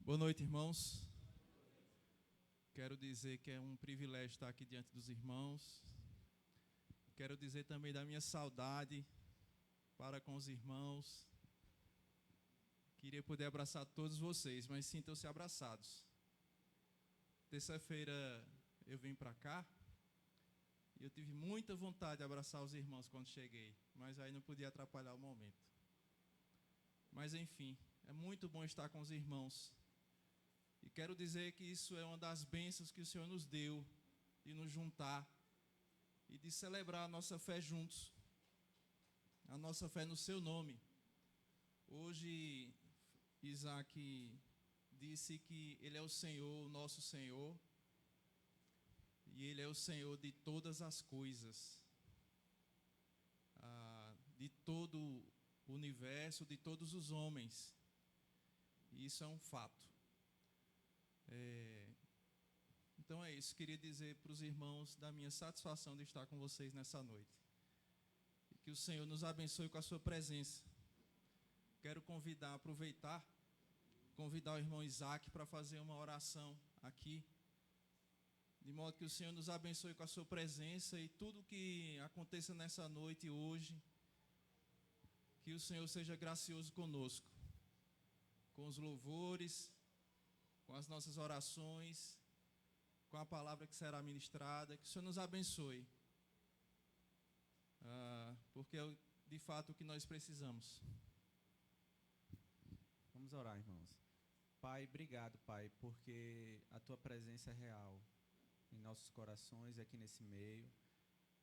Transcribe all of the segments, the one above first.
Boa noite, irmãos. Quero dizer que é um privilégio estar aqui diante dos irmãos. Quero dizer também da minha saudade para com os irmãos. Queria poder abraçar todos vocês, mas sintam-se abraçados. Terça-feira eu vim para cá e eu tive muita vontade de abraçar os irmãos quando cheguei, mas aí não podia atrapalhar o momento. Mas enfim, é muito bom estar com os irmãos. E quero dizer que isso é uma das bênçãos que o Senhor nos deu, de nos juntar e de celebrar a nossa fé juntos, a nossa fé no seu nome. Hoje, Isaac disse que Ele é o Senhor, o nosso Senhor, e Ele é o Senhor de todas as coisas, de todo o universo, de todos os homens. E isso é um fato. Então é isso, queria dizer para os irmãos da minha satisfação de estar com vocês nessa noite. E que o Senhor nos abençoe com a sua presença. Quero convidar o irmão Isaac para fazer uma oração aqui, de modo que o Senhor nos abençoe com a sua presença e tudo que aconteça nessa noite e hoje, que o Senhor seja gracioso conosco, com os louvores, com as nossas orações, com a palavra que será ministrada, que o Senhor nos abençoe, porque é de fato o que nós precisamos. Vamos orar, irmãos. Pai, obrigado, Pai, porque a Tua presença é real em nossos corações, aqui nesse meio.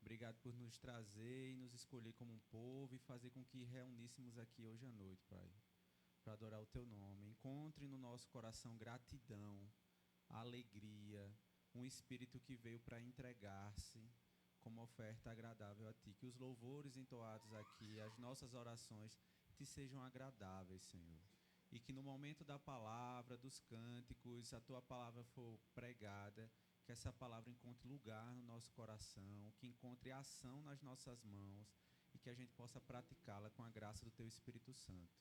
Obrigado por nos trazer e nos escolher como um povo e fazer com que reuníssemos aqui hoje à noite, Pai, para adorar o Teu nome. Encontre no nosso coração gratidão, alegria, um espírito que veio para entregar-se como oferta agradável a Ti. Que os louvores entoados aqui, as nossas orações, Te sejam agradáveis, Senhor. E que no momento da palavra, dos cânticos, a Tua palavra for pregada, que essa palavra encontre lugar no nosso coração, que encontre ação nas nossas mãos e que a gente possa praticá-la com a graça do Teu Espírito Santo.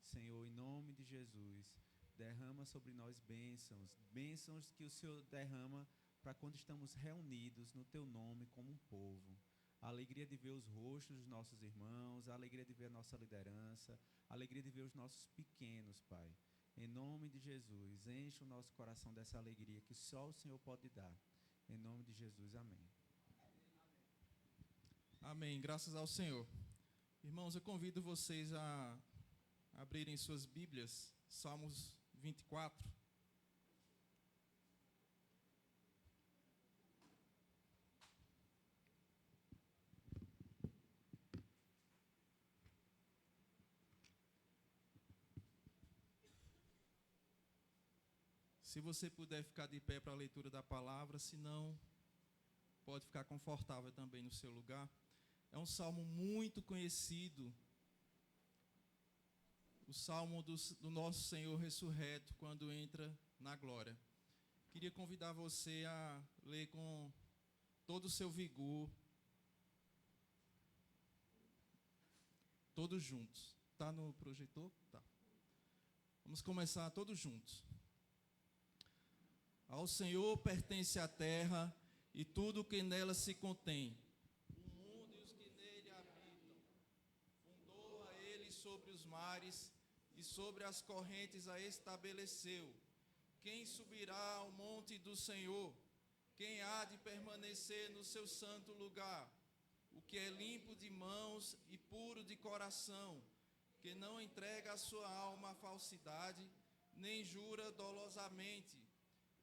Senhor, em nome de Jesus, derrama sobre nós bênçãos que o Senhor derrama para quando estamos reunidos no Teu nome como um povo. A alegria de ver os rostos dos nossos irmãos, a alegria de ver a nossa liderança, a alegria de ver os nossos pequenos, Pai. Em nome de Jesus, enche o nosso coração dessa alegria que só o Senhor pode dar. Em nome de Jesus, amém. Amém, graças ao Senhor. Irmãos, eu convido vocês a abrirem suas Bíblias, Salmos 24. Se você puder ficar de pé para a leitura da palavra, se não, pode ficar confortável também no seu lugar. É um salmo muito conhecido, o salmo do nosso Senhor ressurreto, quando entra na glória. Queria convidar você a ler com todo o seu vigor, todos juntos. Está no projetor? Tá. Vamos começar todos juntos. Ao Senhor pertence a terra e tudo o que nela se contém, o mundo e os que nele habitam. Fundou a ele sobre os mares e sobre as correntes a estabeleceu. Quem subirá ao monte do Senhor? Quem há de permanecer no seu santo lugar? O que é limpo de mãos e puro de coração, que não entrega a sua alma à falsidade, nem jura dolosamente.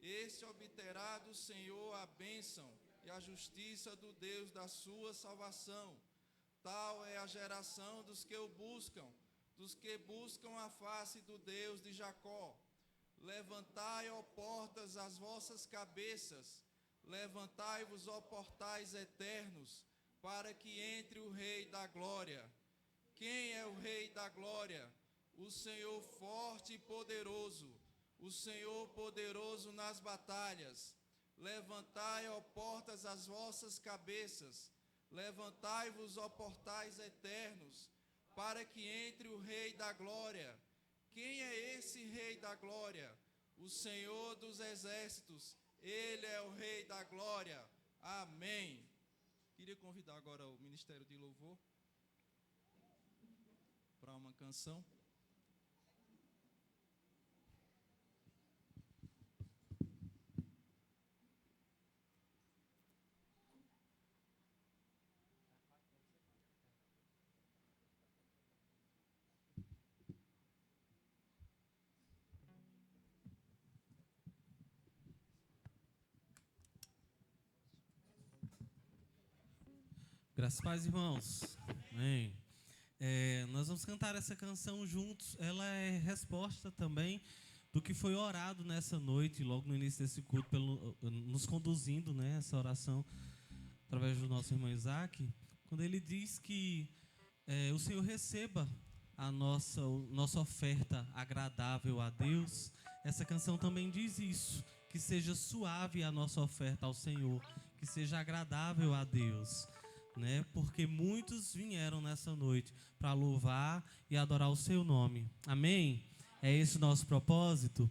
Este obterá do Senhor a bênção e a justiça do Deus da sua salvação. Tal é a geração dos que o buscam, dos que buscam a face do Deus de Jacó. Levantai, ó portas, as vossas cabeças, levantai-vos, ó portais eternos, para que entre o Rei da Glória. Quem é o Rei da Glória? O Senhor forte e poderoso, o Senhor poderoso nas batalhas. Levantai, ó portas, as vossas cabeças, levantai-vos, ó portais eternos, para que entre o Rei da Glória. Quem é esse Rei da Glória? o Senhor dos exércitos, Ele é o Rei da glória. Amém. Queria convidar agora o Ministério de Louvor para uma canção. Graças a Deus, irmãos. Amém. Nós vamos cantar essa canção juntos. Ela é resposta também do que foi orado nessa noite, logo no início desse culto, nos conduzindo, né, essa oração através do nosso irmão Isaac, quando ele diz que o Senhor receba a nossa oferta agradável a Deus. Essa canção também diz isso, que seja suave a nossa oferta ao Senhor, que seja agradável a Deus, né? Porque muitos vieram nessa noite para louvar e adorar o seu nome. Amém? É esse o nosso propósito.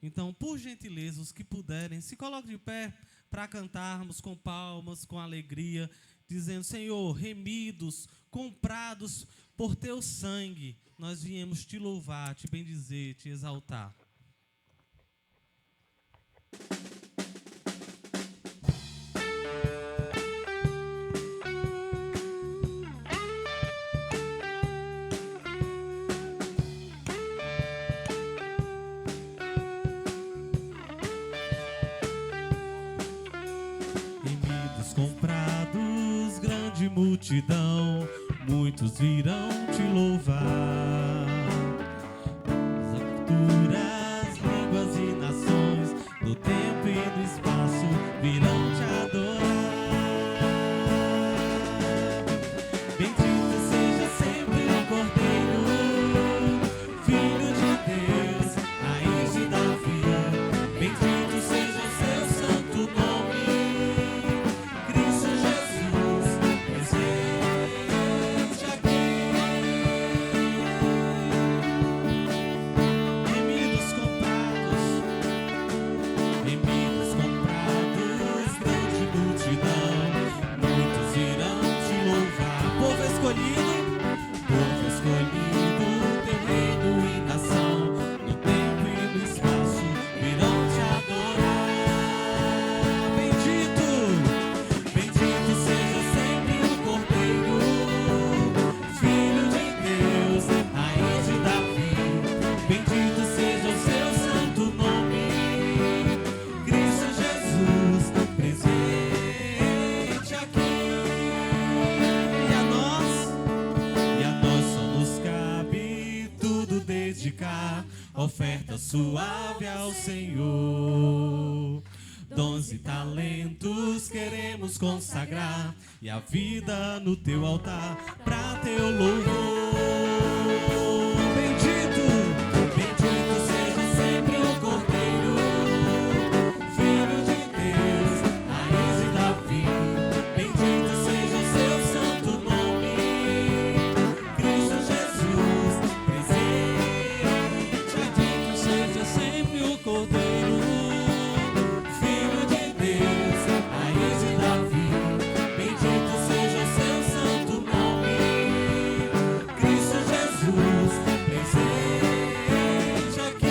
Então, por gentileza, os que puderem, se coloquem de pé para cantarmos com palmas, com alegria, dizendo: Senhor, remidos, comprados por teu sangue, nós viemos te louvar, te bendizer, te exaltar. Comprados, grande multidão, muitos virão te louvar. As alturas, línguas e nações, do tempo e do espaço, virão te adorar. Bendito seja sempre o Cordeiro, Filho de Deus, raiz de Davi. Bendito seja o seu santo nome. Oferta suave ao Senhor, dons e talentos queremos consagrar, e a vida no teu altar, pra teu louvor. Bendito, bendito seja sempre o Cordeiro, Filho de Deus, raiz de Davi. Bendito seja o seu santo nome, Cristo Jesus, seja sempre o Cordeiro, Filho de Deus, raiz de Davi. Bendito seja o seu santo nome, Cristo Jesus, presente aqui.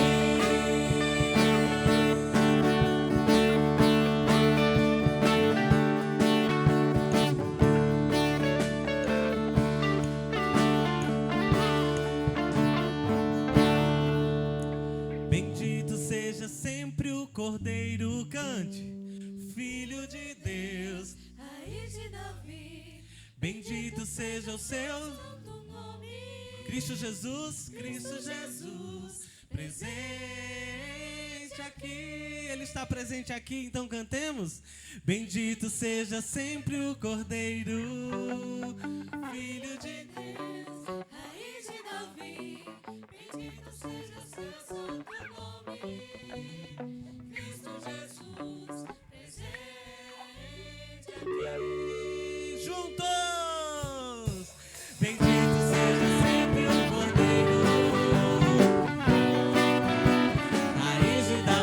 Bendito seja sempre o Cordeiro, cante, Filho de Deus, raiz de Davi. Bendito seja o seu santo nome, Cristo Jesus, presente aqui. Ele está presente aqui, então cantemos. Bendito seja sempre o Cordeiro, Filho de Deus, raiz de Davi. Bendito seja o seu santo nome, Cristo Jesus, presente aqui. Juntos! Bendito seja sempre o Cordeiro, raiz de Davi.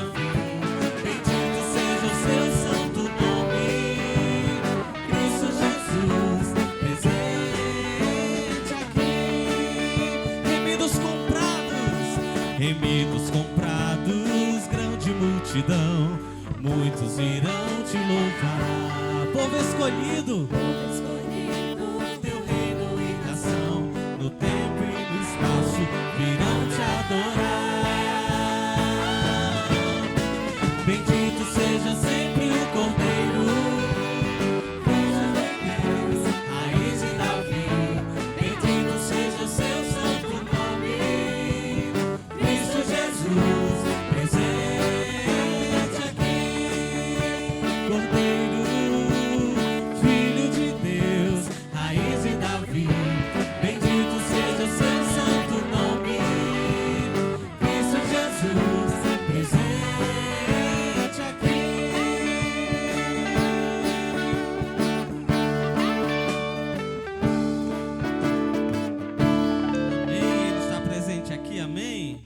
remidos comprados, grande multidão, muitos irão te louvar. Povo escolhido, teu reino e nação, no tempo e no espaço virão te adorar. Bendito seja sempre o Cordeiro, Filho de Deus, raiz de Davi. Bendito seja o seu santo nome, Cristo Jesus, presente aqui. Cordeiro, Filho de Deus, raiz de Davi. Bendito seja o seu santo nome, Cristo Jesus, presente aqui. Ele está presente aqui, amém?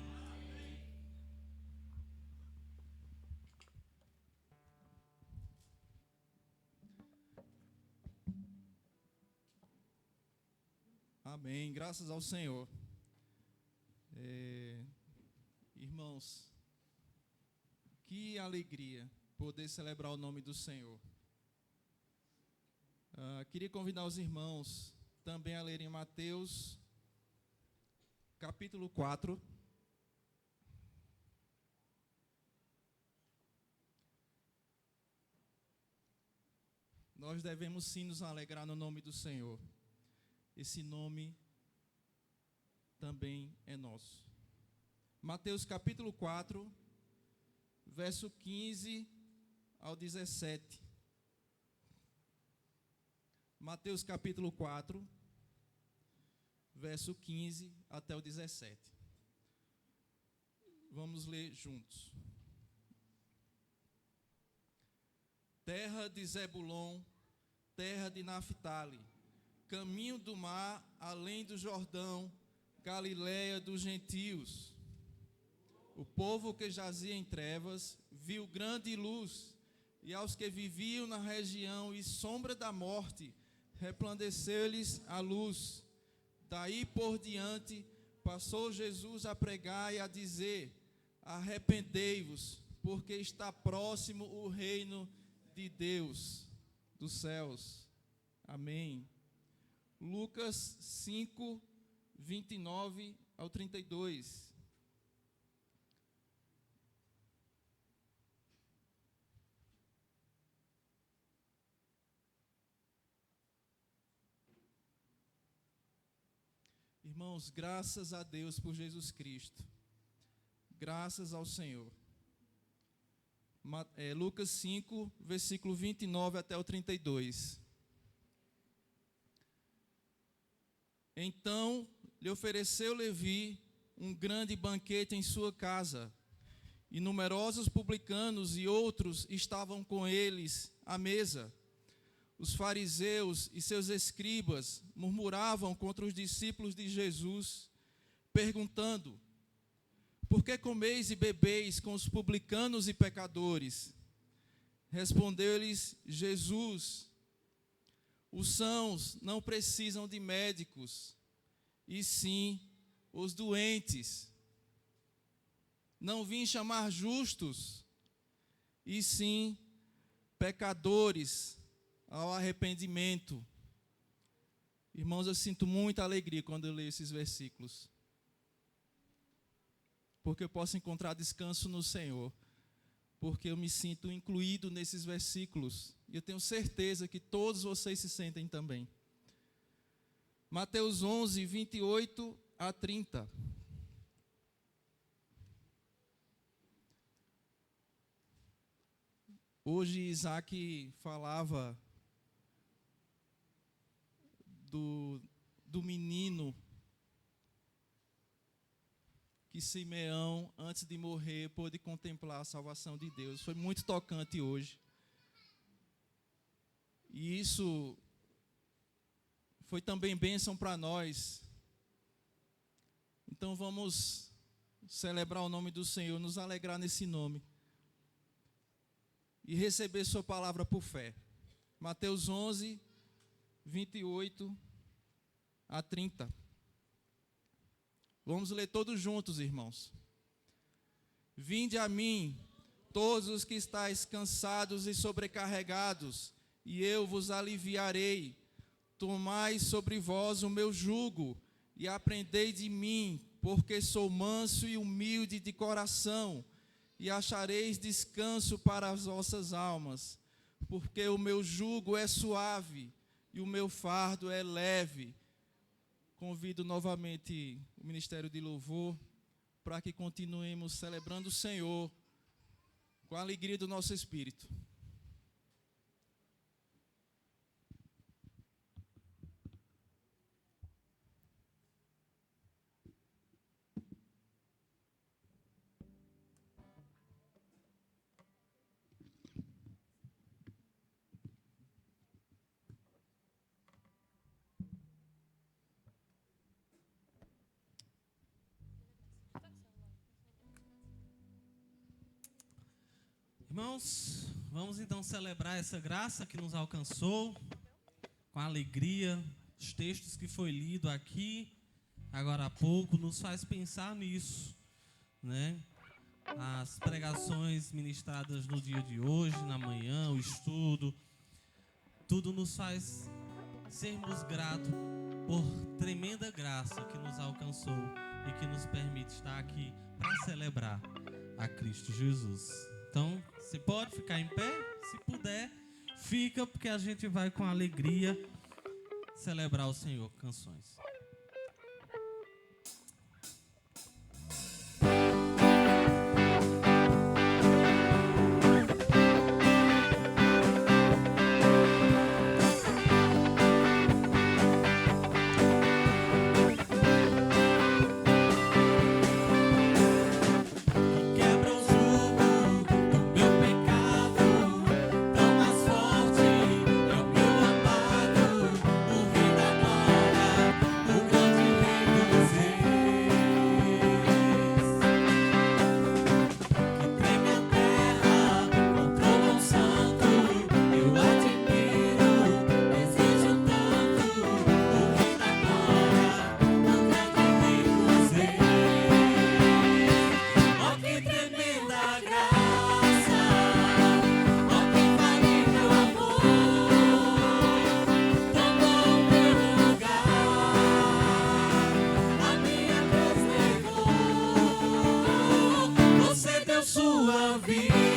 Amém, graças ao Senhor. Irmãos, que alegria poder celebrar o nome do Senhor. Queria convidar os irmãos também a lerem Mateus, capítulo 4. Nós devemos sim nos alegrar no nome do Senhor. Esse nome também é nosso. Mateus capítulo 4, verso 15 ao 17. Mateus capítulo 4, verso 15 até o 17. Vamos ler juntos. Terra de Zebulon, terra de Naftali, caminho do mar, além do Jordão, Galileia dos gentios. O povo que jazia em trevas viu grande luz, e aos que viviam na região e sombra da morte, resplandeceu-lhes a luz. Daí por diante, passou Jesus a pregar e a dizer: arrependei-vos, porque está próximo o reino de Deus dos céus. Amém. Lucas 5, 29 ao 32. Irmãos, graças a Deus por Jesus Cristo. Graças ao Senhor. Lucas 5, versículo 29 até o 32. Então lhe ofereceu Levi um grande banquete em sua casa, e numerosos publicanos e outros estavam com eles à mesa. Os fariseus e seus escribas murmuravam contra os discípulos de Jesus, perguntando: por que comeis e bebeis com os publicanos e pecadores? Respondeu-lhes Jesus: os sãos não precisam de médicos, e sim os doentes. Não vim chamar justos, e sim pecadores ao arrependimento. Irmãos, eu sinto muita alegria quando eu leio esses versículos, porque eu posso encontrar descanso no Senhor, porque eu me sinto incluído nesses versículos, e eu tenho certeza que todos vocês se sentem também. Mateus 11, 28 a 30. Hoje Isaac falava do menino que Simeão, antes de morrer, pôde contemplar a salvação de Deus. Foi muito tocante hoje. E isso foi também bênção para nós. Então vamos celebrar o nome do Senhor, nos alegrar nesse nome e receber sua palavra por fé. Mateus 11, 28 a 30. Vamos ler todos juntos, irmãos. Vinde a mim, todos os que estáis cansados e sobrecarregados, e eu vos aliviarei. Tomai sobre vós o meu jugo, e aprendei de mim, porque sou manso e humilde de coração, e achareis descanso para as vossas almas, porque o meu jugo é suave e o meu fardo é leve. Convido novamente o Ministério de Louvor para que continuemos celebrando o Senhor com a alegria do nosso espírito. Irmãos, vamos então celebrar essa graça que nos alcançou, com alegria. Os textos que foi lido aqui, agora há pouco, nos faz pensar nisso, né? As pregações ministradas no dia de hoje, na manhã, o estudo, tudo nos faz sermos gratos por tremenda graça que nos alcançou e que nos permite estar aqui para celebrar a Cristo Jesus. Então, você pode ficar em pé? Se puder, fica, porque a gente vai com alegria celebrar o Senhor com canções. Você deu sua vida.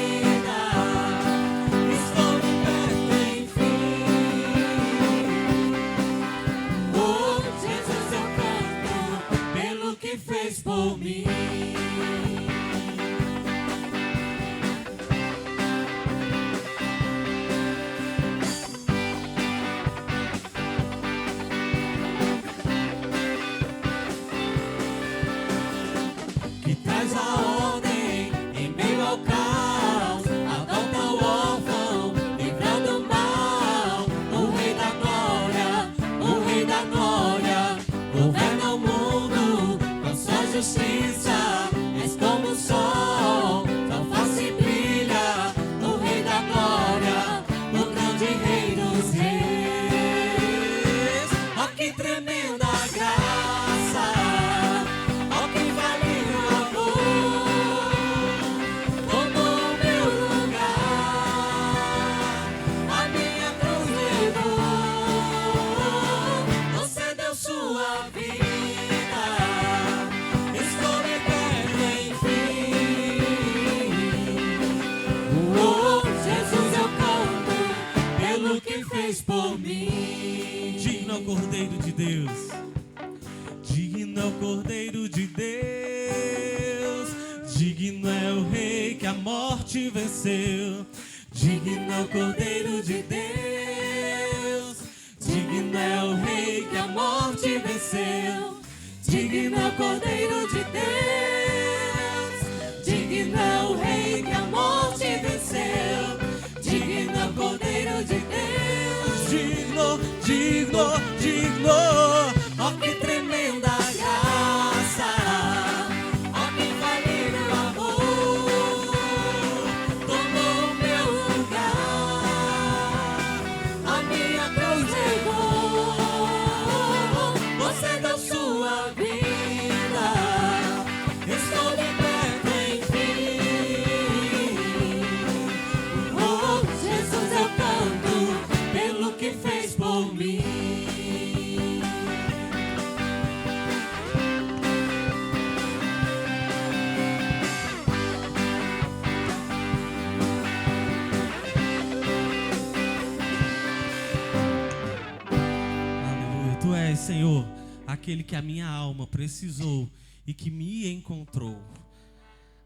aquele que a minha alma precisou e que me encontrou.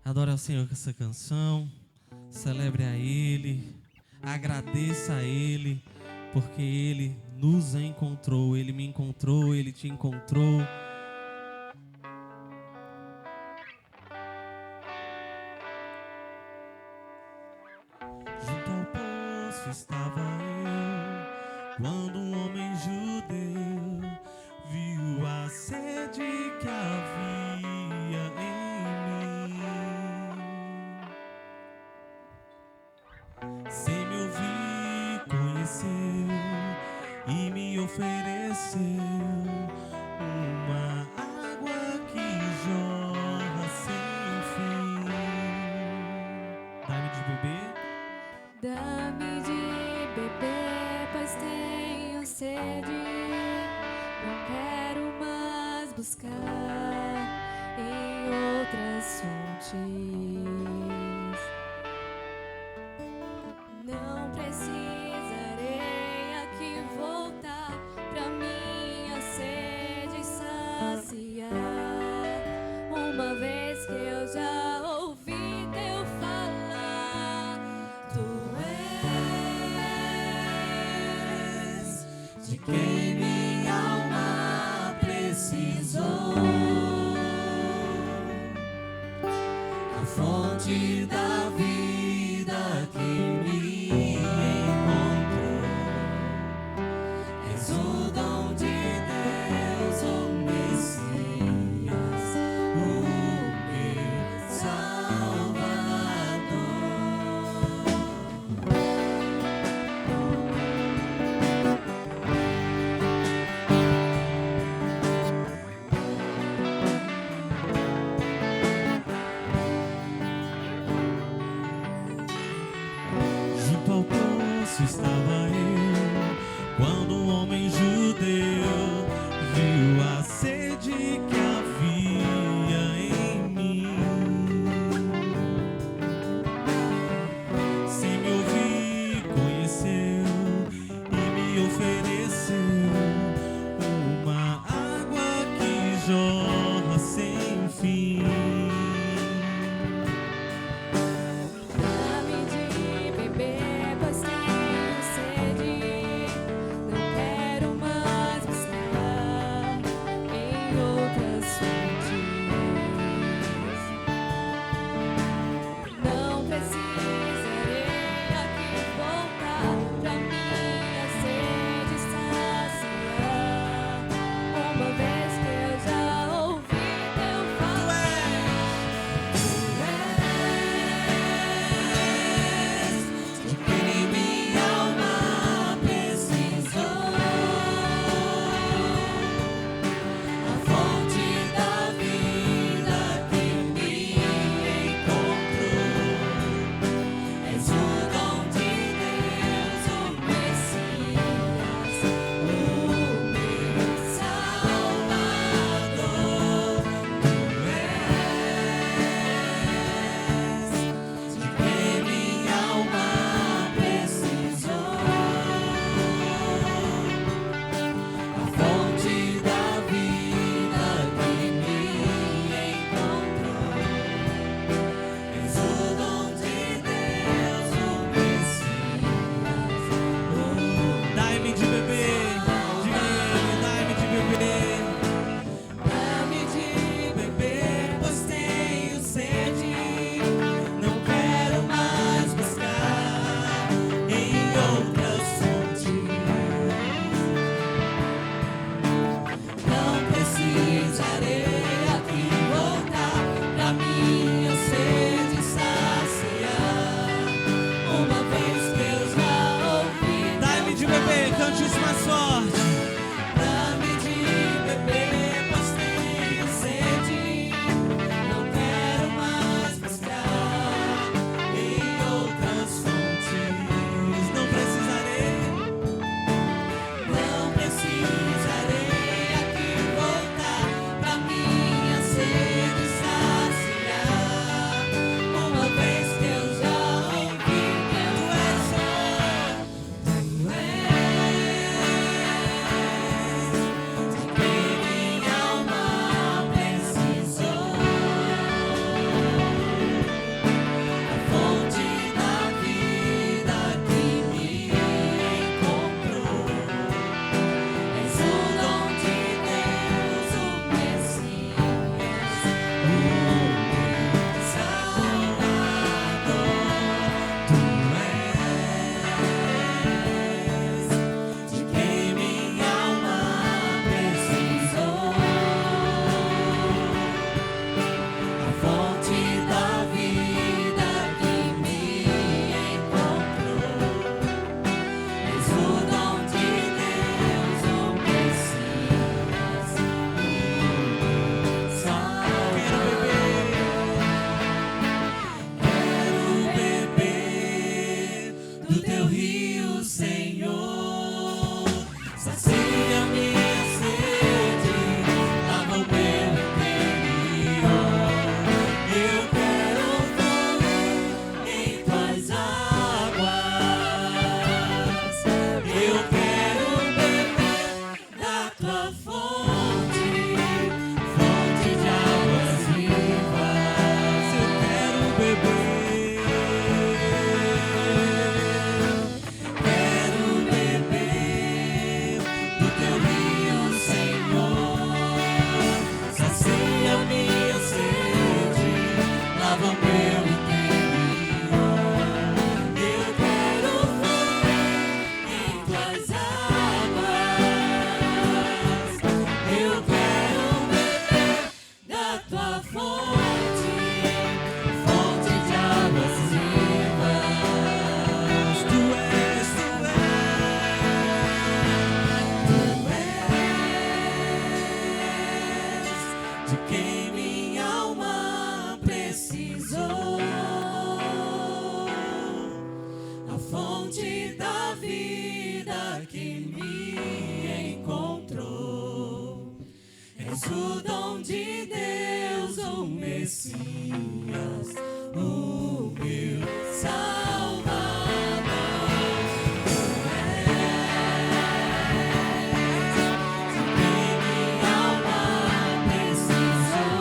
Adore ao Senhor com essa canção, celebre a Ele, agradeça a Ele, porque Ele nos encontrou, Ele me encontrou, Ele te encontrou. Junto ao poço estava eu, quando um homem judeu viu a sede que havia em mim. Sem me ouvir, conheceu e me ofereceu uma água que jorra sem fim. Dá-me de beber. Dá-me de beber, pois tenho sede. Não quero mais buscar em outras fontes. Não precisarei aqui voltar pra minha sede saciar. Uma vez que eu já ouvi teu falar, tu és de quem minha alma precisou, a fonte da vida que me encontrou. És o dom de Deus, o Messias, o meu Salvador. a fonte de águas vivas. Tu és de quem minha alma precisou. A fonte da vida que me encontrou. És o dom de Deus, o Messias, o meu Salvador. Tu és de quem minha alma precisou.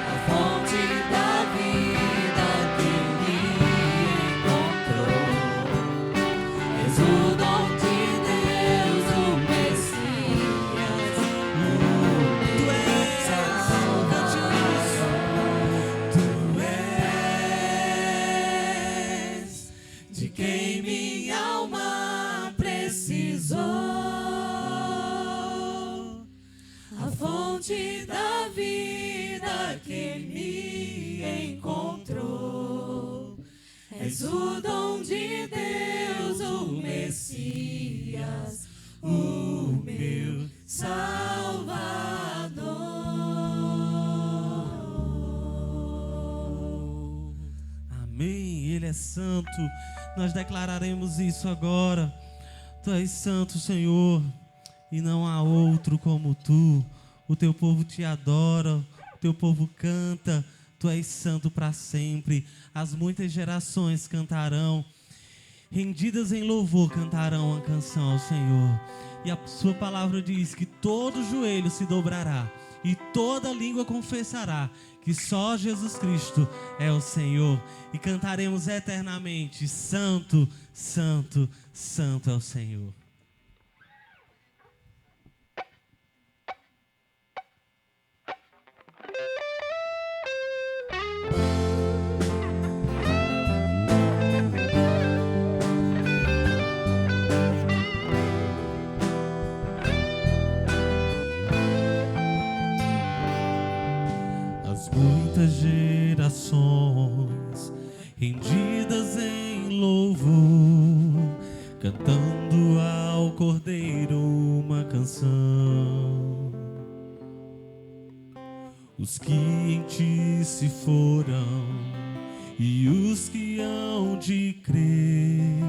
A fonte da vida que me encontrou. És o dom de Deus, o Messias, o meu Salvador. Tu és de quem minha alma precisou. A fonte da vida que me encontrou. És o dom de Deus, o Messias, o meu Salvador. Amém. Ele é santo. Nós declararemos isso agora. Tu és santo, Senhor, e não há outro como tu. O teu povo te adora, o teu povo canta. Tu és santo para sempre. As muitas gerações cantarão, rendidas em louvor, cantarão a canção ao Senhor. E a sua palavra diz que todo joelho se dobrará e toda língua confessará que só Jesus Cristo é o Senhor. E cantaremos eternamente: Santo, Santo, Santo é o Senhor. As muitas gerações rendidas em louvor, cantando ao Cordeiro uma canção. Os que em ti se foram e os que hão de crer,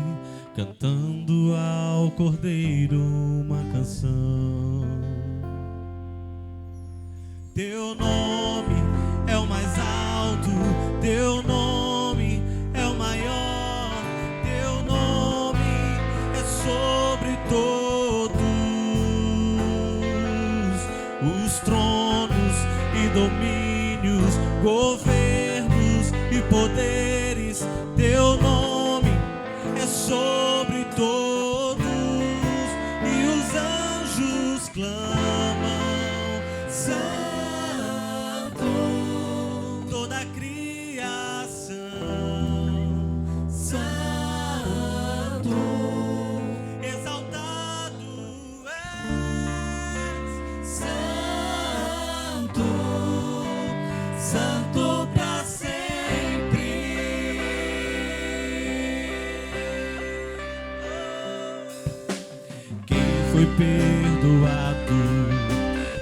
cantando ao Cordeiro uma canção. Teu nome é o mais alto, teu nome é o maior, teu nome é sobre todos os tronos e domínios, governos e poderes. Teu nome é sobre todos e os anjos clamam: Santo. Toda a criação, Santo, exaltado és, Santo, Santo para sempre. quem foi perdoado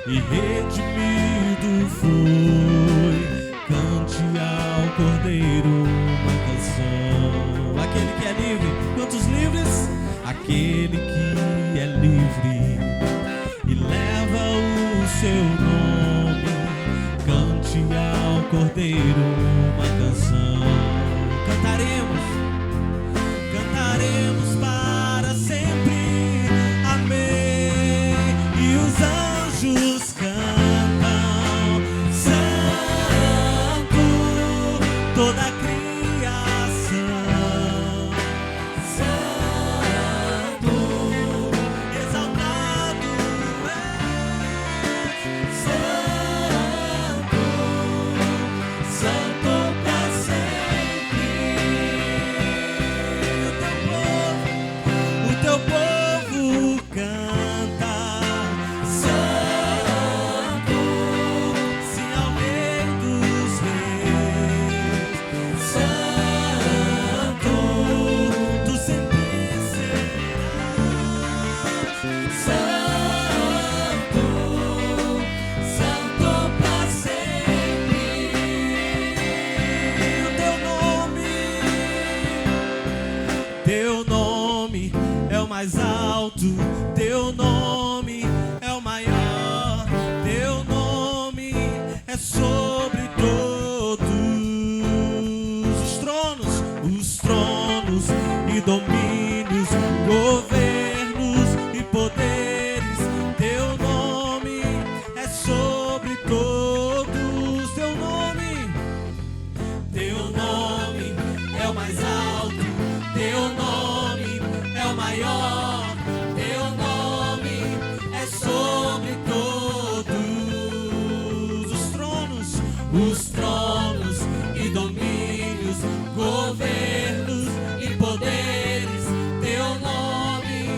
e redimido foi. Cante ao Cordeiro uma canção. Aquele que é livre, quantos livres? Aquele que é livre e leva o seu nome. Cante ao Cordeiro uma canção. Cantaremos, cantaremos para sempre. Amém. E os anjos cantam: Santo. Toda a criação, Santo, exaltado és, Santo, Santo para sempre. o teu povo é sobre todos os tronos e domínios, governos e poderes. Teu nome é sobre todos. Teu nome é o mais alto. Teu nome é o maior. Teu nome é sobre todos os tronos e domínios, governos e poderes. Teu nome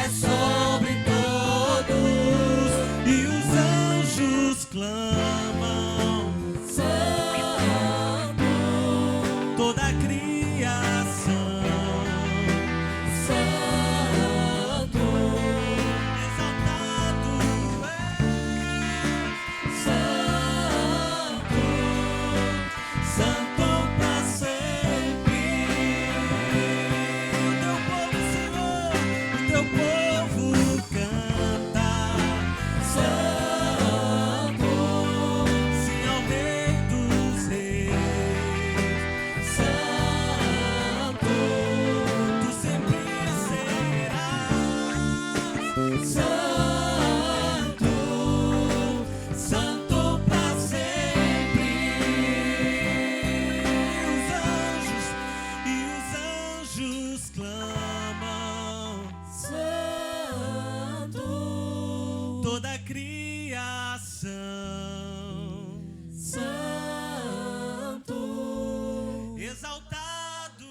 é sobre todos. E os anjos clamam, Santo, toda a criação, Santo, exaltado é. Santo, Santo pra sempre. O teu povo, Senhor, o teu povo canta. Santo, Sim ao Rei dos Reis. Santo, Tu sempre serás Santo, santo pra sempre. E os anjos clamam. Santo, Toda a criação, Santo, exaltado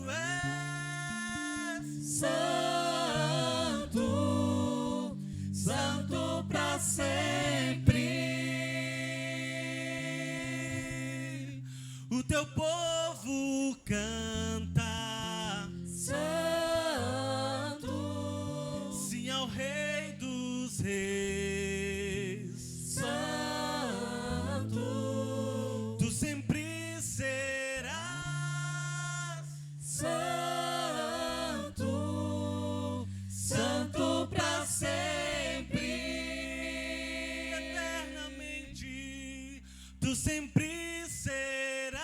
és. Santo, Santo pra sempre. O teu povo canta, Santo, sim ao Rei dos Reis. Santo, Tu sempre serás Santo, Santo pra sempre. eternamente. Tu sempre serás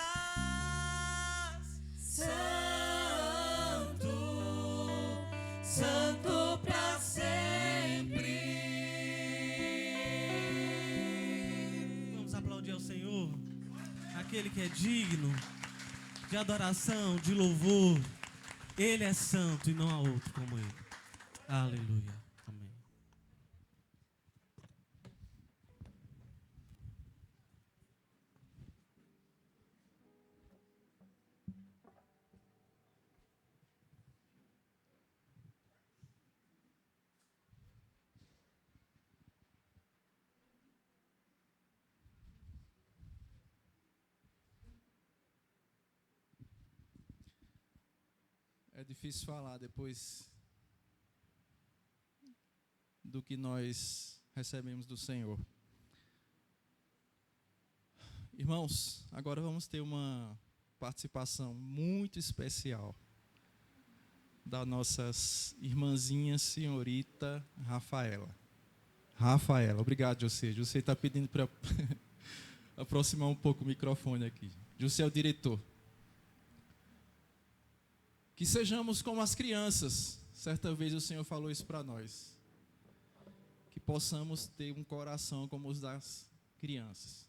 Santo, Santo pra sempre. Vamos aplaudir ao Senhor, aquele que é digno de adoração, de louvor. Ele é santo e não há outro como ele. Aleluia. Amém. É difícil falar depois do que nós recebemos do Senhor. Irmãos, agora vamos ter uma participação muito especial da nossas irmãzinha senhorita Rafaela. Rafaela, obrigado, José. José está pedindo para aproximar um pouco o microfone aqui. José é o diretor. Que sejamos como as crianças. Certa vez o Senhor falou isso para nós. Que possamos ter um coração como os das crianças.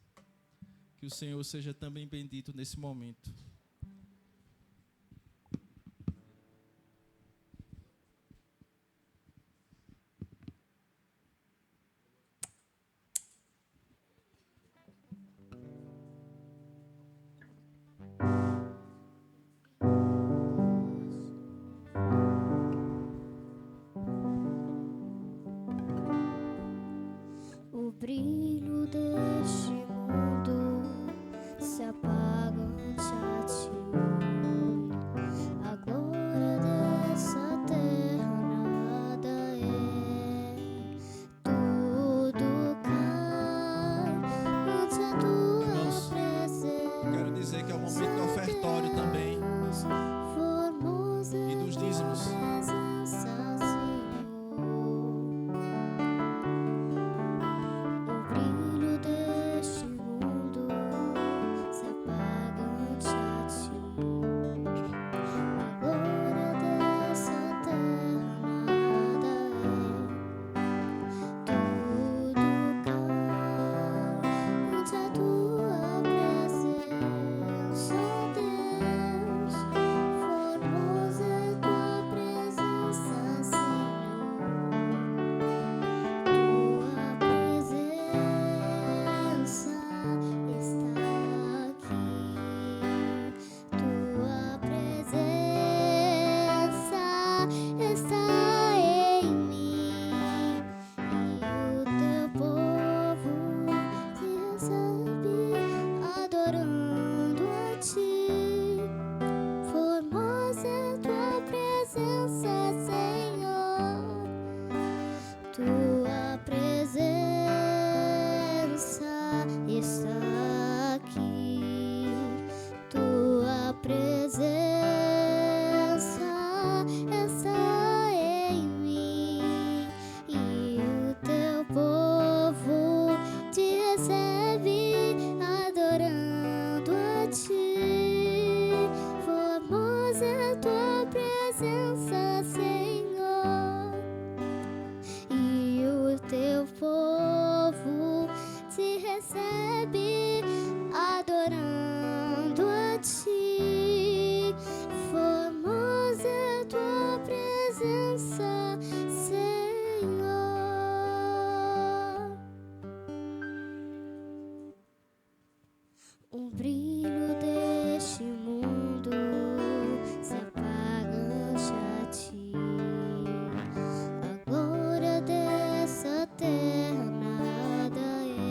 Que o Senhor seja também bendito nesse momento. O brilho deste mundo se apaga ante a ti. A glória dessa terra nada é. Tudo cai ante a Irmãos, tua presença. quero dizer que é o momento do ofertório também. Formosa E dos dízimos. presença, Senhor. O brilho deste recebe, adorando a ti. Formosa é tua presença, Senhor. O brilho deste mundo se apaga ante a ti. A glória dessa terra nada é.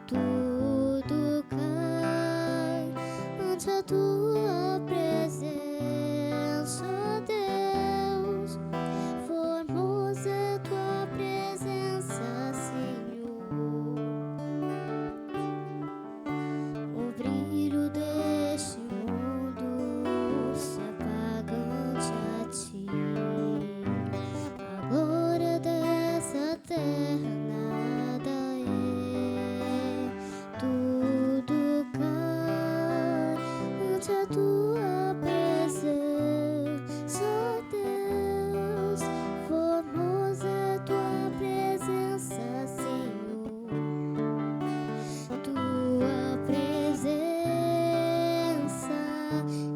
Tudo cai ante a tua presença, Deus. Formosa é tua presença, Senhor. O brilho deste mundo se apaga ante a ti. A glória dessa terra nada é. Tudo cai ante a tua presença, Deus. Formosa é tua presença, Senhor. Tua presença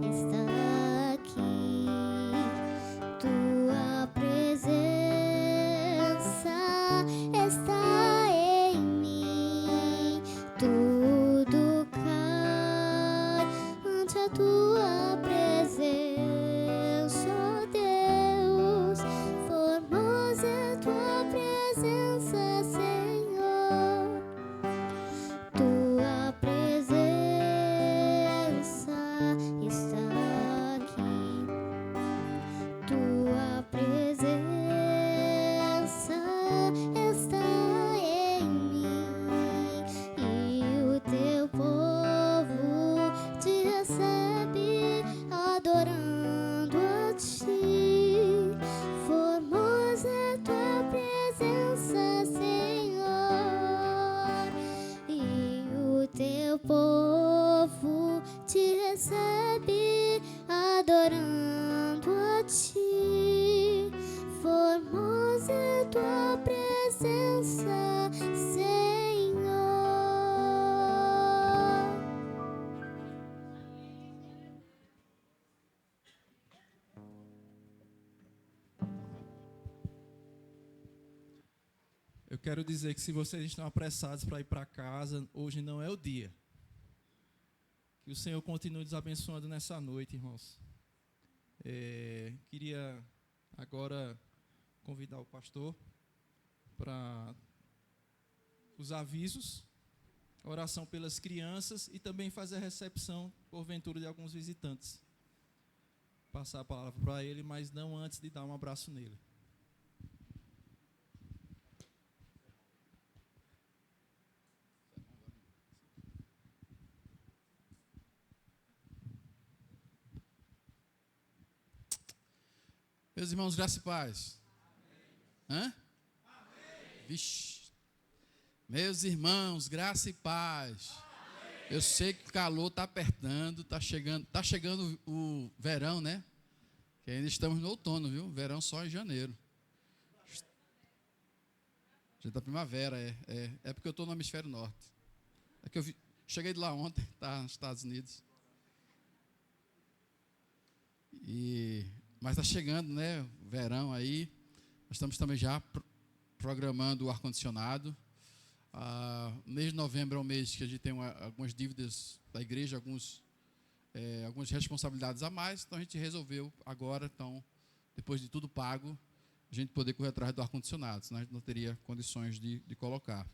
está aqui. Tua presença está em mim. Tudo cai ante a tua presença, Deus. Formosa é tua presença, Senhor. Tua presença está aqui. Tua presença está em mim. E o teu povo te recebe, adorando a ti. Formosa é tua presença, Senhor. E o teu povo te recebe, adorando a ti. Formosa é tua presença, Senhor. Eu quero dizer que se vocês estão apressados para ir para casa, hoje não é o dia. Que o Senhor continue nos abençoando nessa noite, irmãos. Queria agora convidar o pastor para os avisos, a oração pelas crianças e também fazer a recepção, porventura, de alguns visitantes. Passar a palavra para ele, mas não antes de dar um abraço nele. Meus irmãos, graça e paz. Hã? Vixe. Meus irmãos, graça e paz. Eu sei que o calor está apertando, está chegando o verão, né? Que ainda estamos no outono, viu? Verão só em janeiro. Já está primavera, é porque eu estou no hemisfério norte. É que cheguei de lá ontem, tá nos Estados Unidos. Mas está chegando, né? Verão aí. Nós estamos também já programando o ar-condicionado. Mês de novembro é um mês que a gente tem algumas dívidas da igreja, algumas responsabilidades a mais. Então a gente resolveu agora, então, depois de tudo pago, a gente poder correr atrás do ar-condicionado, senão a gente não teria condições de colocar.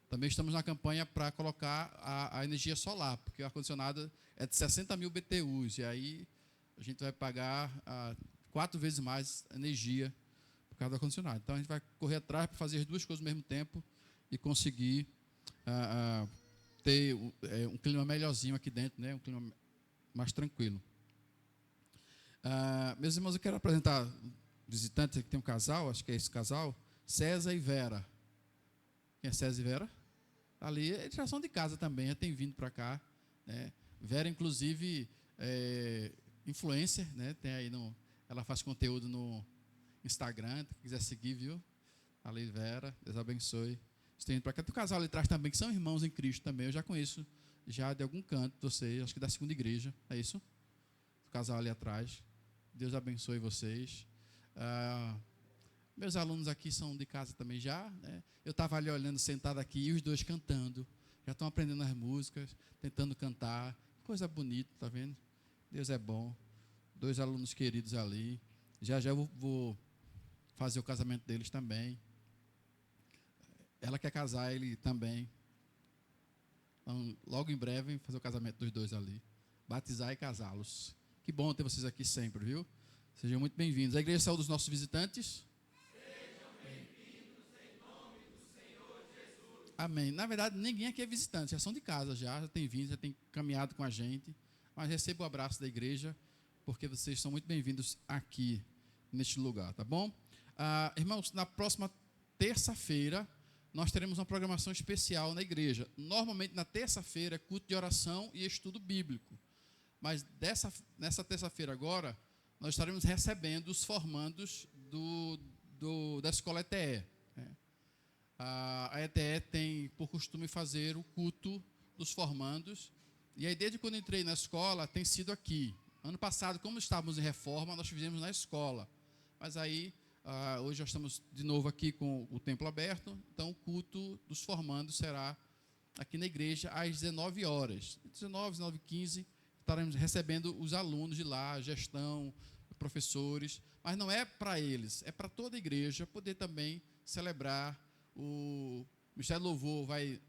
Também estamos na campanha para colocar a energia solar, porque o ar-condicionado é de 60 mil BTUs, e aí a gente vai pagar 4 vezes mais energia por causa do ar-condicionado. Então, a gente vai correr atrás para fazer as duas coisas ao mesmo tempo e conseguir ter um clima melhorzinho aqui dentro, né? Um clima mais tranquilo. Meus irmãos, eu quero apresentar visitantes aqui, tem um casal, acho que é esse casal, César e Vera. Quem é César e Vera? Ali, eles já são de casa também, já tem vindo para cá, né? Vera, inclusive, influencer, né? Tem aí ela faz conteúdo no Instagram, quem quiser seguir, viu? Ali, Vera, Deus abençoe. estende para cá. Tem um casal ali atrás também, que são irmãos em Cristo também. Eu já conheço, já de algum canto, vocês, acho que da segunda igreja, é isso? O casal ali atrás. Deus abençoe vocês. Meus alunos aqui são de casa também já, né? Eu estava ali olhando, sentado aqui, e os dois cantando. Já estão aprendendo as músicas, tentando cantar. Coisa bonita, tá vendo? Deus é bom. 2 alunos queridos ali. Já eu vou fazer o casamento deles também. Ela quer casar, ele também. Então, logo em breve, fazer o casamento dos 2 ali. Batizar e casá-los. Que bom ter vocês aqui sempre, viu? Sejam muito bem-vindos. A igreja saúde dos nossos visitantes. Sejam bem-vindos em nome do Senhor Jesus. Amém. Na verdade, ninguém aqui é visitante, já são de casa, já tem vindo, já tem caminhado com a gente. Mas receba o abraço da igreja, porque vocês são muito bem-vindos aqui, neste lugar, tá bom? Irmãos, na próxima terça-feira, nós teremos uma programação especial na igreja. Normalmente, na terça-feira, é culto de oração e estudo bíblico. Mas nessa terça-feira agora, nós estaremos recebendo os formandos da escola ETE. Né? A ETE tem por costume fazer o culto dos formandos. E aí, desde quando entrei na escola, tem sido aqui. Ano passado, como estávamos em reforma, nós fizemos na escola. Mas aí, hoje nós estamos de novo aqui com o templo aberto. Então, o culto dos formandos será aqui na igreja às 19 horas. 19, 19h15, estaremos recebendo os alunos de lá, gestão, professores. Mas não é para eles, é para toda a igreja poder também celebrar. O Ministério do Louvor vai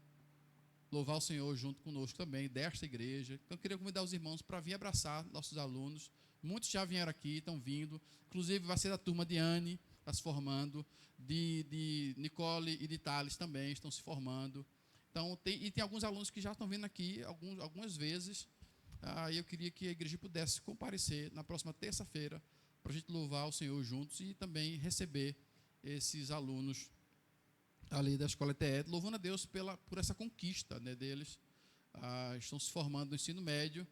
louvar o Senhor junto conosco também, desta igreja. Então, eu queria convidar os irmãos para vir abraçar nossos alunos. Muitos já vieram aqui, estão vindo. Inclusive, vai ser da turma de Anne, está se formando, de Nicole e de Thales também estão se formando. Então, tem alguns alunos que já estão vindo aqui algumas vezes. Eu queria que a igreja pudesse comparecer na próxima terça-feira para a gente louvar o Senhor juntos e também receber esses alunos ali da escola ETE, louvando a Deus por essa conquista, né, deles. Estão se formando no ensino médio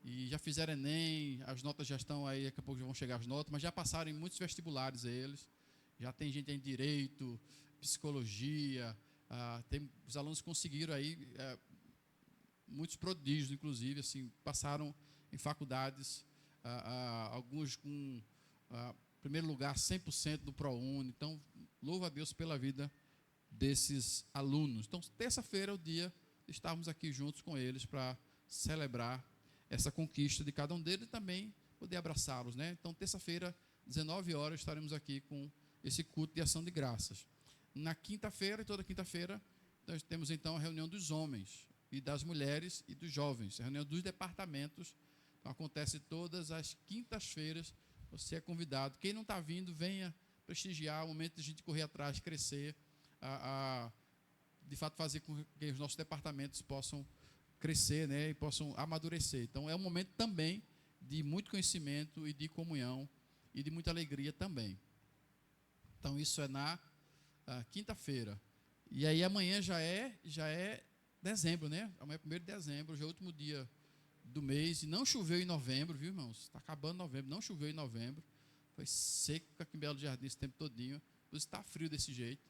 e já fizeram Enem, as notas já estão aí, daqui a pouco já vão chegar as notas, mas já passaram em muitos vestibulares eles. Já tem gente em direito, psicologia, os alunos conseguiram aí muitos prodígios, inclusive, assim, passaram em faculdades, alguns com primeiro lugar 100% do ProUni. Então, louva a Deus pela vida desses alunos. Então, terça-feira é o dia de estarmos aqui juntos com eles para celebrar essa conquista de cada um deles e também poder abraçá-los, né? Então, terça-feira, 19 horas, estaremos aqui com esse culto de ação de graças. Na quinta-feira, e toda quinta-feira, nós temos então a reunião dos homens e das mulheres e dos jovens, a reunião dos departamentos. Então, acontece todas as quintas-feiras. Você é convidado. Quem não está vindo, venha prestigiar, o momento de a gente correr atrás, crescer, de fato fazer com que os nossos departamentos possam crescer, né, e possam amadurecer. Então, é um momento também de muito conhecimento e de comunhão e de muita alegria também. Então, isso é na quinta-feira. E aí, amanhã já é dezembro, né? Amanhã é 1º de dezembro, já é o último dia do mês. E não choveu em novembro, viu, irmãos? Está acabando novembro, não choveu em novembro. Foi seco aqui em Belo Jardim esse tempo todinho. Pois está frio desse jeito.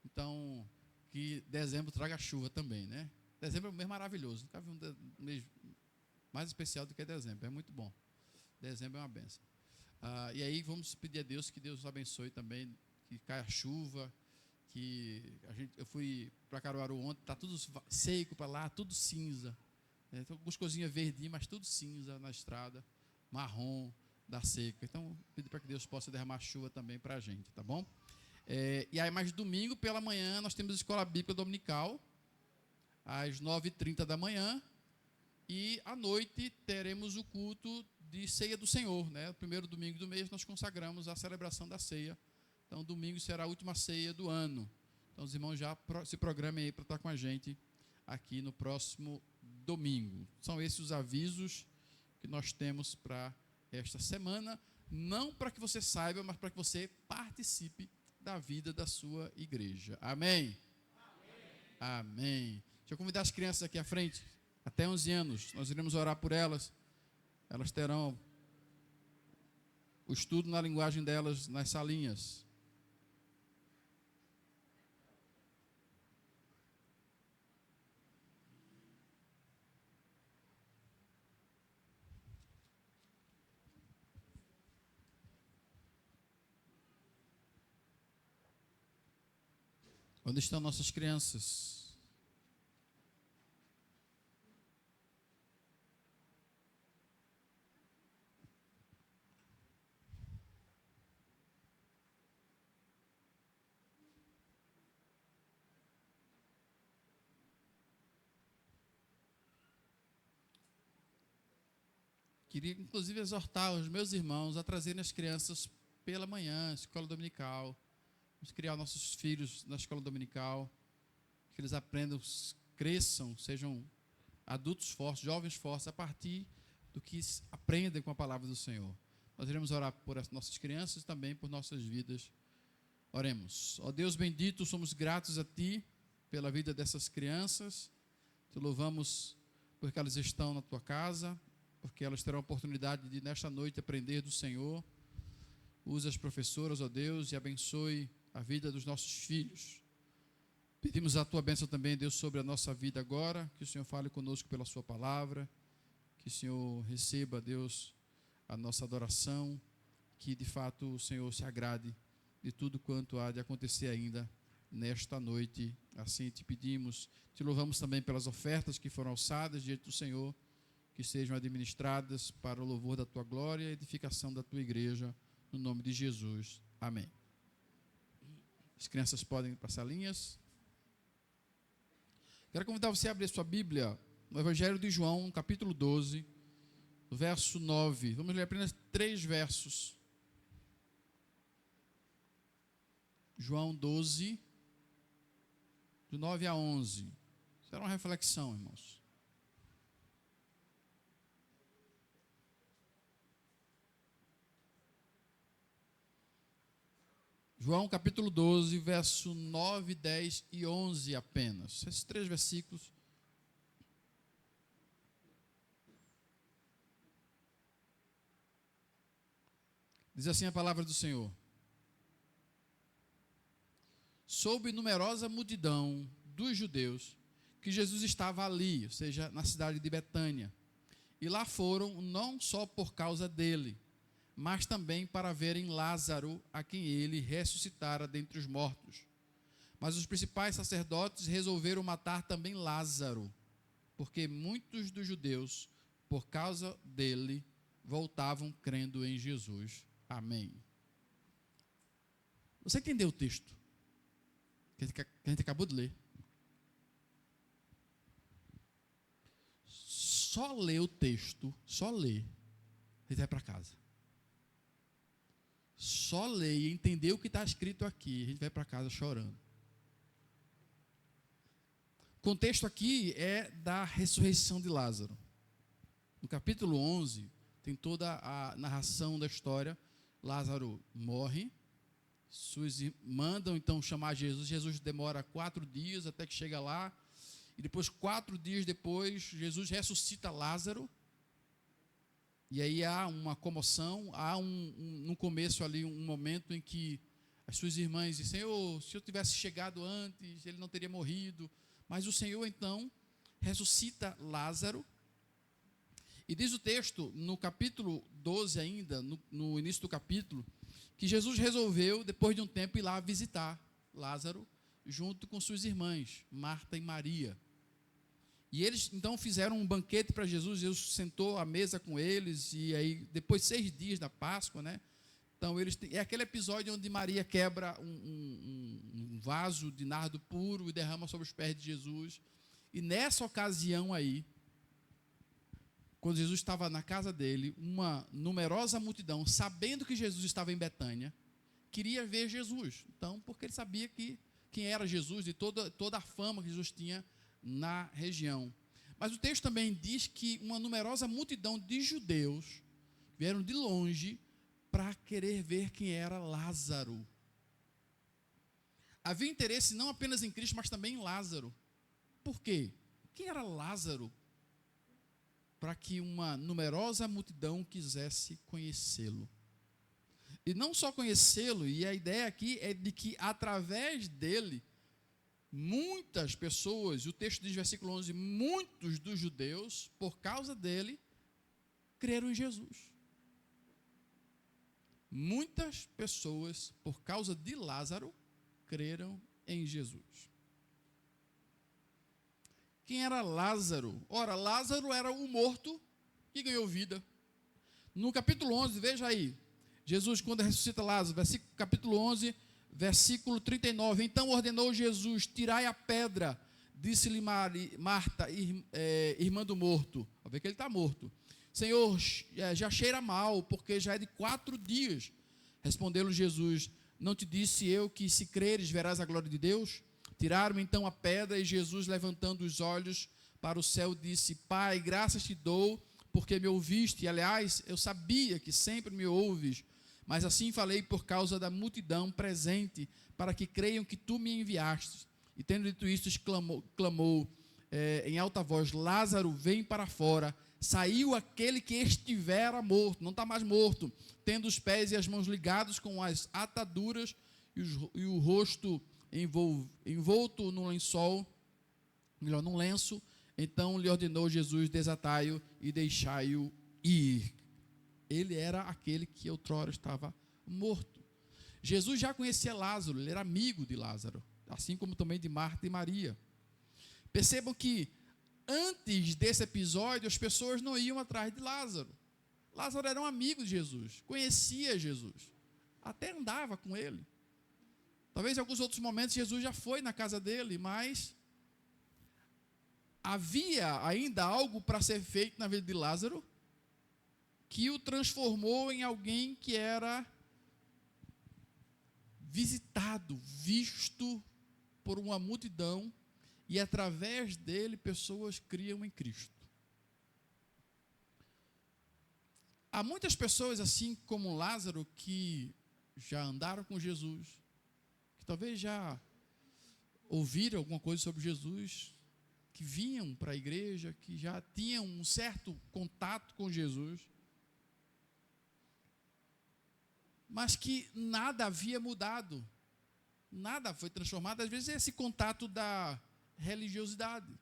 Então, que dezembro traga chuva também, né? Dezembro é um mês maravilhoso. Nunca vi um mês mais especial do que dezembro. É muito bom. Dezembro é uma benção. E aí vamos pedir a Deus que Deus abençoe também, que caia chuva, eu fui para Caruaru ontem, está tudo seco para lá, tudo cinza. Tem algumas coisinhas verdinhas, mas tudo cinza na estrada, marrom, da seca. Então, pedir para que Deus possa derramar chuva também para a gente, tá bom? E aí, mais domingo pela manhã, nós temos a escola bíblica dominical, às 9h30 da manhã, e à noite teremos o culto de ceia do Senhor, né? O primeiro domingo do mês nós consagramos a celebração da ceia. Então, domingo será a última ceia do ano. Então, os irmãos já se programem aí para estar com a gente aqui no próximo domingo. São esses os avisos que nós temos para esta semana, não para que você saiba, mas para que você participe da vida da sua igreja. Amém? Amém. Amém. Deixa eu convidar as crianças aqui à frente, até 11 anos. Nós iremos orar por elas. Elas terão o estudo na linguagem delas nas salinhas. Onde estão nossas crianças? Queria, inclusive, exortar os meus irmãos a trazerem as crianças pela manhã, escola dominical. Vamos criar nossos filhos na escola dominical, que eles aprendam, cresçam, sejam adultos fortes, jovens fortes, a partir do que aprendem com a palavra do Senhor. Nós iremos orar por as nossas crianças e também por nossas vidas. Oremos. Ó Deus bendito, somos gratos a Ti pela vida dessas crianças. Te louvamos porque elas estão na Tua casa, porque elas terão a oportunidade de, nesta noite, aprender do Senhor. Usa as professoras, ó Deus, e abençoe a vida dos nossos filhos. Pedimos a Tua bênção também, Deus, sobre a nossa vida agora, que o Senhor fale conosco pela Sua palavra, que o Senhor receba, Deus, a nossa adoração, que de fato o Senhor se agrade de tudo quanto há de acontecer ainda nesta noite. Assim te pedimos, te louvamos também pelas ofertas que foram alçadas diante do Senhor, que sejam administradas para o louvor da Tua glória e edificação da Tua igreja, no nome de Jesus. Amém. As crianças podem ir para as salinhas. Quero convidar você a abrir sua Bíblia no Evangelho de João, capítulo 12, no verso 9. Vamos ler apenas 3 versos. João 12, do 9 a 11. Será uma reflexão, irmãos. João capítulo 12, verso 9, 10 e 11 apenas. Esses 3 versículos. Diz assim a palavra do Senhor. Soube numerosa multidão dos judeus que Jesus estava ali, ou seja, na cidade de Betânia. E lá foram não só por causa dele, mas também para verem Lázaro, a quem ele ressuscitara dentre os mortos. Mas os principais sacerdotes resolveram matar também Lázaro, porque muitos dos judeus, por causa dele, voltavam crendo em Jesus. Amém. Você entendeu o texto que a gente acabou de ler? Só ler o texto, só ler, a gente vai para casa. Só ler e entender o que está escrito aqui, a gente vai para casa chorando. O contexto aqui é da ressurreição de Lázaro. No capítulo 11, tem toda a narração da história. Lázaro morre, mandam então chamar Jesus. Jesus demora 4 dias até que chega lá. E depois, 4 dias depois, Jesus ressuscita Lázaro. E aí há uma comoção, há no começo ali um momento em que as suas irmãs dizem: Senhor, se eu tivesse chegado antes, ele não teria morrido. Mas o Senhor então ressuscita Lázaro. E diz o texto, no capítulo 12 ainda, no início do capítulo, que Jesus resolveu, depois de um tempo, ir lá visitar Lázaro, junto com suas irmãs, Marta e Maria. E eles então fizeram um banquete para Jesus. Jesus sentou à mesa com eles. E aí, depois de 6 dias da Páscoa, né? Então, é aquele episódio onde Maria quebra um vaso de nardo puro e derrama sobre os pés de Jesus. E nessa ocasião aí, quando Jesus estava na casa dele, uma numerosa multidão, sabendo que Jesus estava em Betânia, queria ver Jesus. Então, porque ele sabia quem era Jesus e toda a fama que Jesus tinha na região. Mas o texto também diz que uma numerosa multidão de judeus vieram de longe para querer ver quem era Lázaro. Havia interesse não apenas em Cristo, mas também em Lázaro. Por quê? Quem era Lázaro? Para que uma numerosa multidão quisesse conhecê-lo. E não só conhecê-lo, e a ideia aqui é de que através dele, muitas pessoas, o texto diz, versículo 11, muitos dos judeus, por causa dele, creram em Jesus. Muitas pessoas, por causa de Lázaro, creram em Jesus. Quem era Lázaro? Ora, Lázaro era o morto que ganhou vida. No capítulo 11, veja aí, Jesus, quando ressuscita Lázaro, capítulo 11, versículo 39. Então ordenou Jesus: tirai a pedra. Disse-lhe Marta, irmã do morto. Vai ver que ele está morto. Senhor, já cheira mal, porque já é de 4 dias. Respondeu-lhe Jesus: não te disse eu que, se creres, verás a glória de Deus? Tiraram então a pedra, e Jesus, levantando os olhos para o céu, disse: Pai, graças te dou, porque me ouviste. E, aliás, eu sabia que sempre me ouves, mas assim falei por causa da multidão presente, para que creiam que tu me enviaste. E tendo dito isto, clamou em alta voz: Lázaro, vem para fora. Saiu aquele que estivera morto, não está mais morto, tendo os pés e as mãos ligados com as ataduras e o rosto envolto num lenço. Então lhe ordenou Jesus: desatai-o e deixai-o ir. Ele era aquele que outrora estava morto. Jesus já conhecia Lázaro, ele era amigo de Lázaro, assim como também de Marta e Maria. Percebam que antes desse episódio as pessoas não iam atrás de Lázaro. Lázaro era um amigo de Jesus, conhecia Jesus, até andava com ele. Talvez em alguns outros momentos Jesus já foi na casa dele, mas havia ainda algo para ser feito na vida de Lázaro que o transformou em alguém que era visitado, visto por uma multidão, e através dele pessoas criam em Cristo. Há muitas pessoas, assim como Lázaro, que já andaram com Jesus, que talvez já ouviram alguma coisa sobre Jesus, que vinham para a igreja, que já tinham um certo contato com Jesus, mas que nada havia mudado, nada foi transformado. Às vezes é esse contato da religiosidade.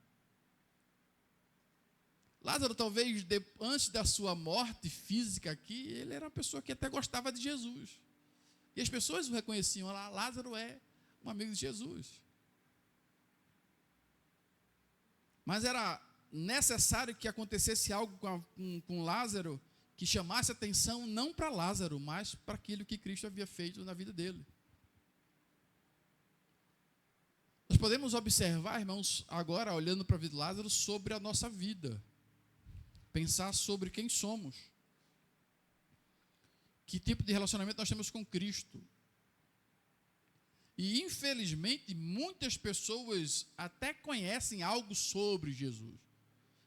Lázaro, talvez antes da sua morte física aqui, ele era uma pessoa que até gostava de Jesus, e as pessoas o reconheciam: Lázaro é um amigo de Jesus. Mas era necessário que acontecesse algo com Lázaro que chamasse atenção não para Lázaro, mas para aquilo que Cristo havia feito na vida dele. Nós podemos observar, irmãos, agora, olhando para a vida de Lázaro, sobre a nossa vida. Pensar sobre quem somos. Que tipo de relacionamento nós temos com Cristo. E, infelizmente, muitas pessoas até conhecem algo sobre Jesus.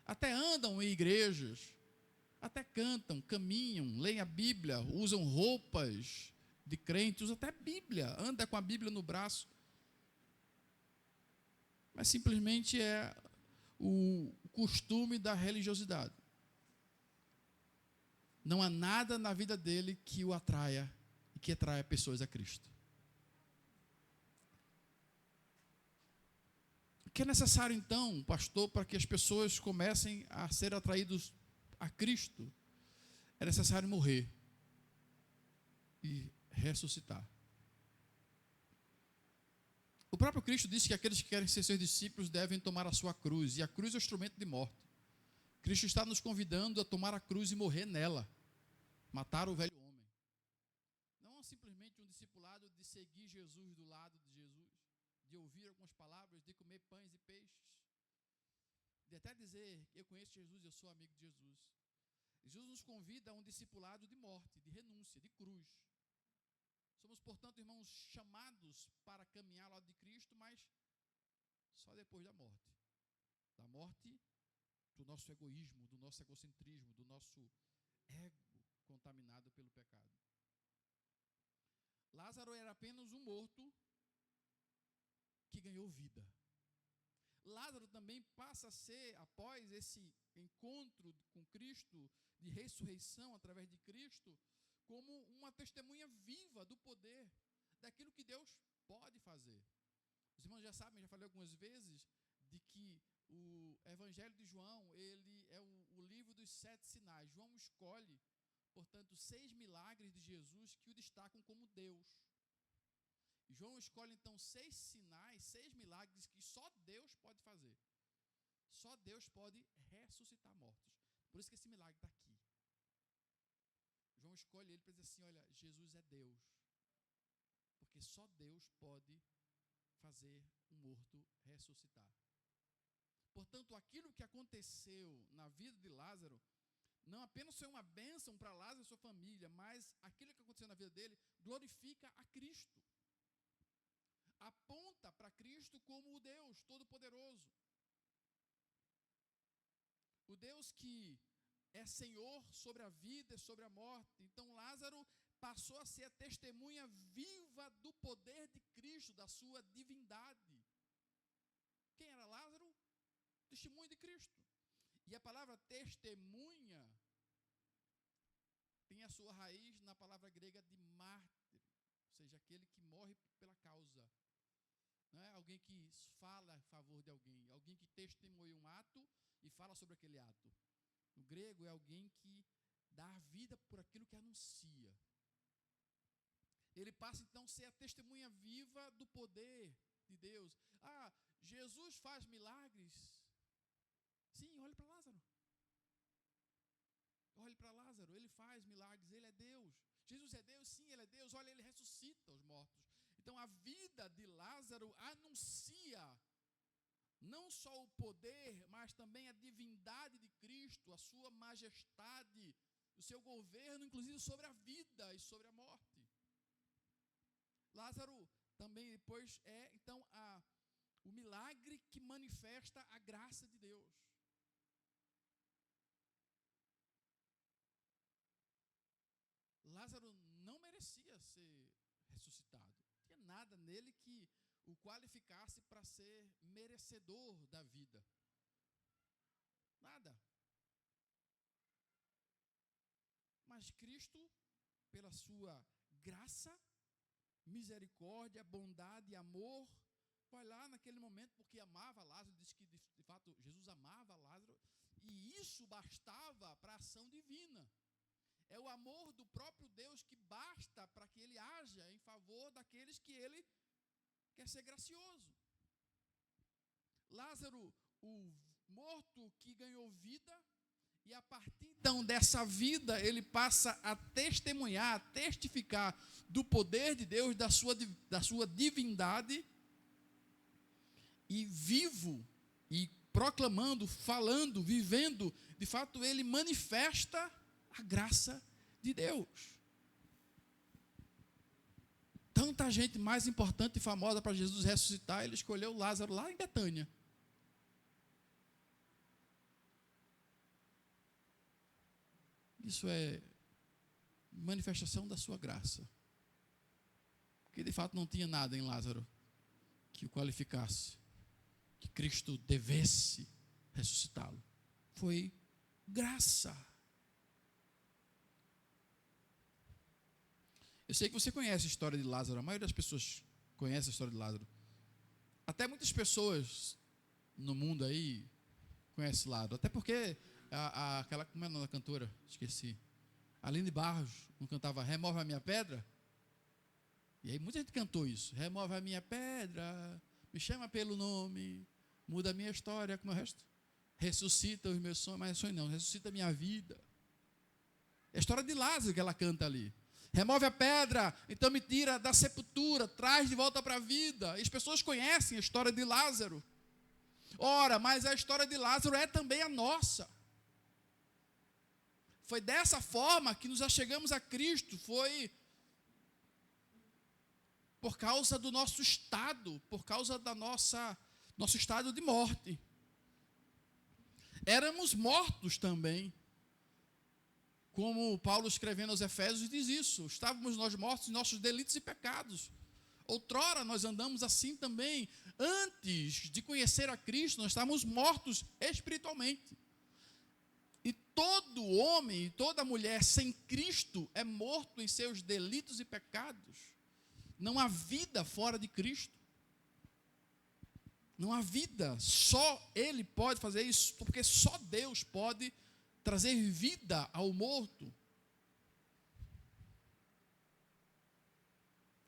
Até andam em igrejas. Até cantam, caminham, leem a Bíblia, usam roupas de crente, usam até Bíblia, anda com a Bíblia no braço. Mas simplesmente é o costume da religiosidade. Não há nada na vida dele que o atraia e que atraia pessoas a Cristo. O que é necessário então, pastor, para que as pessoas comecem a ser atraídas a Cristo? É necessário morrer e ressuscitar. O próprio Cristo disse que aqueles que querem ser seus discípulos devem tomar a sua cruz, e a cruz é o instrumento de morte. Cristo está nos convidando a tomar a cruz e morrer nela, matar o velho homem. Não simplesmente um discipulado de seguir Jesus do lado de Jesus, de ouvir algumas palavras, de comer pães e peixes, de até dizer: eu conheço Jesus, eu sou amigo de Jesus. Jesus nos convida a um discipulado de morte, de renúncia, de cruz. Somos, portanto, irmãos, chamados para caminhar ao lado de Cristo, mas só depois da morte. Da morte do nosso egoísmo, do nosso egocentrismo, do nosso ego contaminado pelo pecado. Lázaro era apenas um morto que ganhou vida. Lázaro também passa a ser, após esse encontro com Cristo, de ressurreição através de Cristo, como uma testemunha viva do poder, daquilo que Deus pode fazer. Os irmãos já sabem, já falei algumas vezes, de que o Evangelho de João, ele é o livro dos 7 sinais. João escolhe, portanto, 6 milagres de Jesus que o destacam como Deus. João escolhe então 6 sinais, 6 milagres que só Deus pode fazer. Só Deus pode ressuscitar mortos. Por isso que esse milagre está aqui. João escolhe ele para dizer assim, olha, Jesus é Deus. Porque só Deus pode fazer um morto ressuscitar. Portanto, aquilo que aconteceu na vida de Lázaro, não apenas foi uma bênção para Lázaro e sua família, mas aquilo que aconteceu na vida dele glorifica a Cristo. Aponta para Cristo como o Deus Todo-Poderoso. O Deus que é Senhor sobre a vida e sobre a morte. Então Lázaro passou a ser a testemunha viva do poder de Cristo, da sua divindade. Quem era Lázaro? Testemunha de Cristo. E a palavra testemunha tem a sua raiz na palavra grega de mártir, ou seja, aquele que morre pela causa. Não é alguém que fala a favor de alguém, alguém que testemunha um ato e fala sobre aquele ato. No grego é alguém que dá a vida por aquilo que anuncia. Ele passa então a ser a testemunha viva do poder de Deus. Ah, Jesus faz milagres. Sim, olhe para Lázaro. Olhe para Lázaro, ele faz milagres, ele é Deus. Jesus é Deus, sim, ele é Deus. Olha, ele ressuscita os mortos. Então a vida de Lázaro anuncia não só o poder, mas também a divindade de Cristo, a sua majestade, o seu governo, inclusive sobre a vida e sobre a morte. Lázaro também depois é, então, o milagre que manifesta a graça de Deus. Lázaro não merecia ser ressuscitado. Não tinha nada nele que o qualificasse para ser merecedor da vida. Nada. Mas Cristo, pela sua graça, misericórdia, bondade e amor, vai lá naquele momento, porque amava Lázaro, diz que de fato Jesus amava Lázaro, e isso bastava para a ação divina. É o amor do próprio Deus que basta para que ele haja em favor daqueles que ele quer ser gracioso. Lázaro, o morto que ganhou vida, e a partir então dessa vida ele passa a testemunhar, a testificar do poder de Deus, da sua divindade, e vivo, e proclamando, falando, vivendo, de fato ele manifesta a graça de Deus. Tanta gente mais importante e famosa para Jesus ressuscitar, ele escolheu Lázaro lá em Betânia. Isso é manifestação da sua graça. Porque de fato não tinha nada em Lázaro que o qualificasse, que Cristo devesse ressuscitá-lo. Foi graça. Eu sei que você conhece a história de Lázaro, a maioria das pessoas conhece a história de Lázaro. Até muitas pessoas no mundo aí conhecem Lázaro, até porque aquela, como é o nome da cantora? Esqueci. Aline Barros, não cantava Remove a Minha Pedra? E aí muita gente cantou isso. Remove a minha pedra, me chama pelo nome, muda a minha história, como é o resto? Ressuscita os meus sonhos, mas sonho não, ressuscita a minha vida. É a história de Lázaro que ela canta ali. Remove a pedra, então me tira da sepultura, traz de volta para a vida. E as pessoas conhecem a história de Lázaro. Ora, mas a história de Lázaro é também a nossa. Foi dessa forma que nos achegamos a Cristo, foi por causa do nosso estado, por causa da nosso estado de morte. Éramos mortos também. Como Paulo escrevendo aos Efésios diz isso, estávamos nós mortos em nossos delitos e pecados. Outrora nós andamos assim também. Antes de conhecer a Cristo, nós estávamos mortos espiritualmente. E todo homem e toda mulher sem Cristo é morto em seus delitos e pecados. Não há vida fora de Cristo. Não há vida. Só Ele pode fazer isso, porque só Deus pode trazer vida ao morto.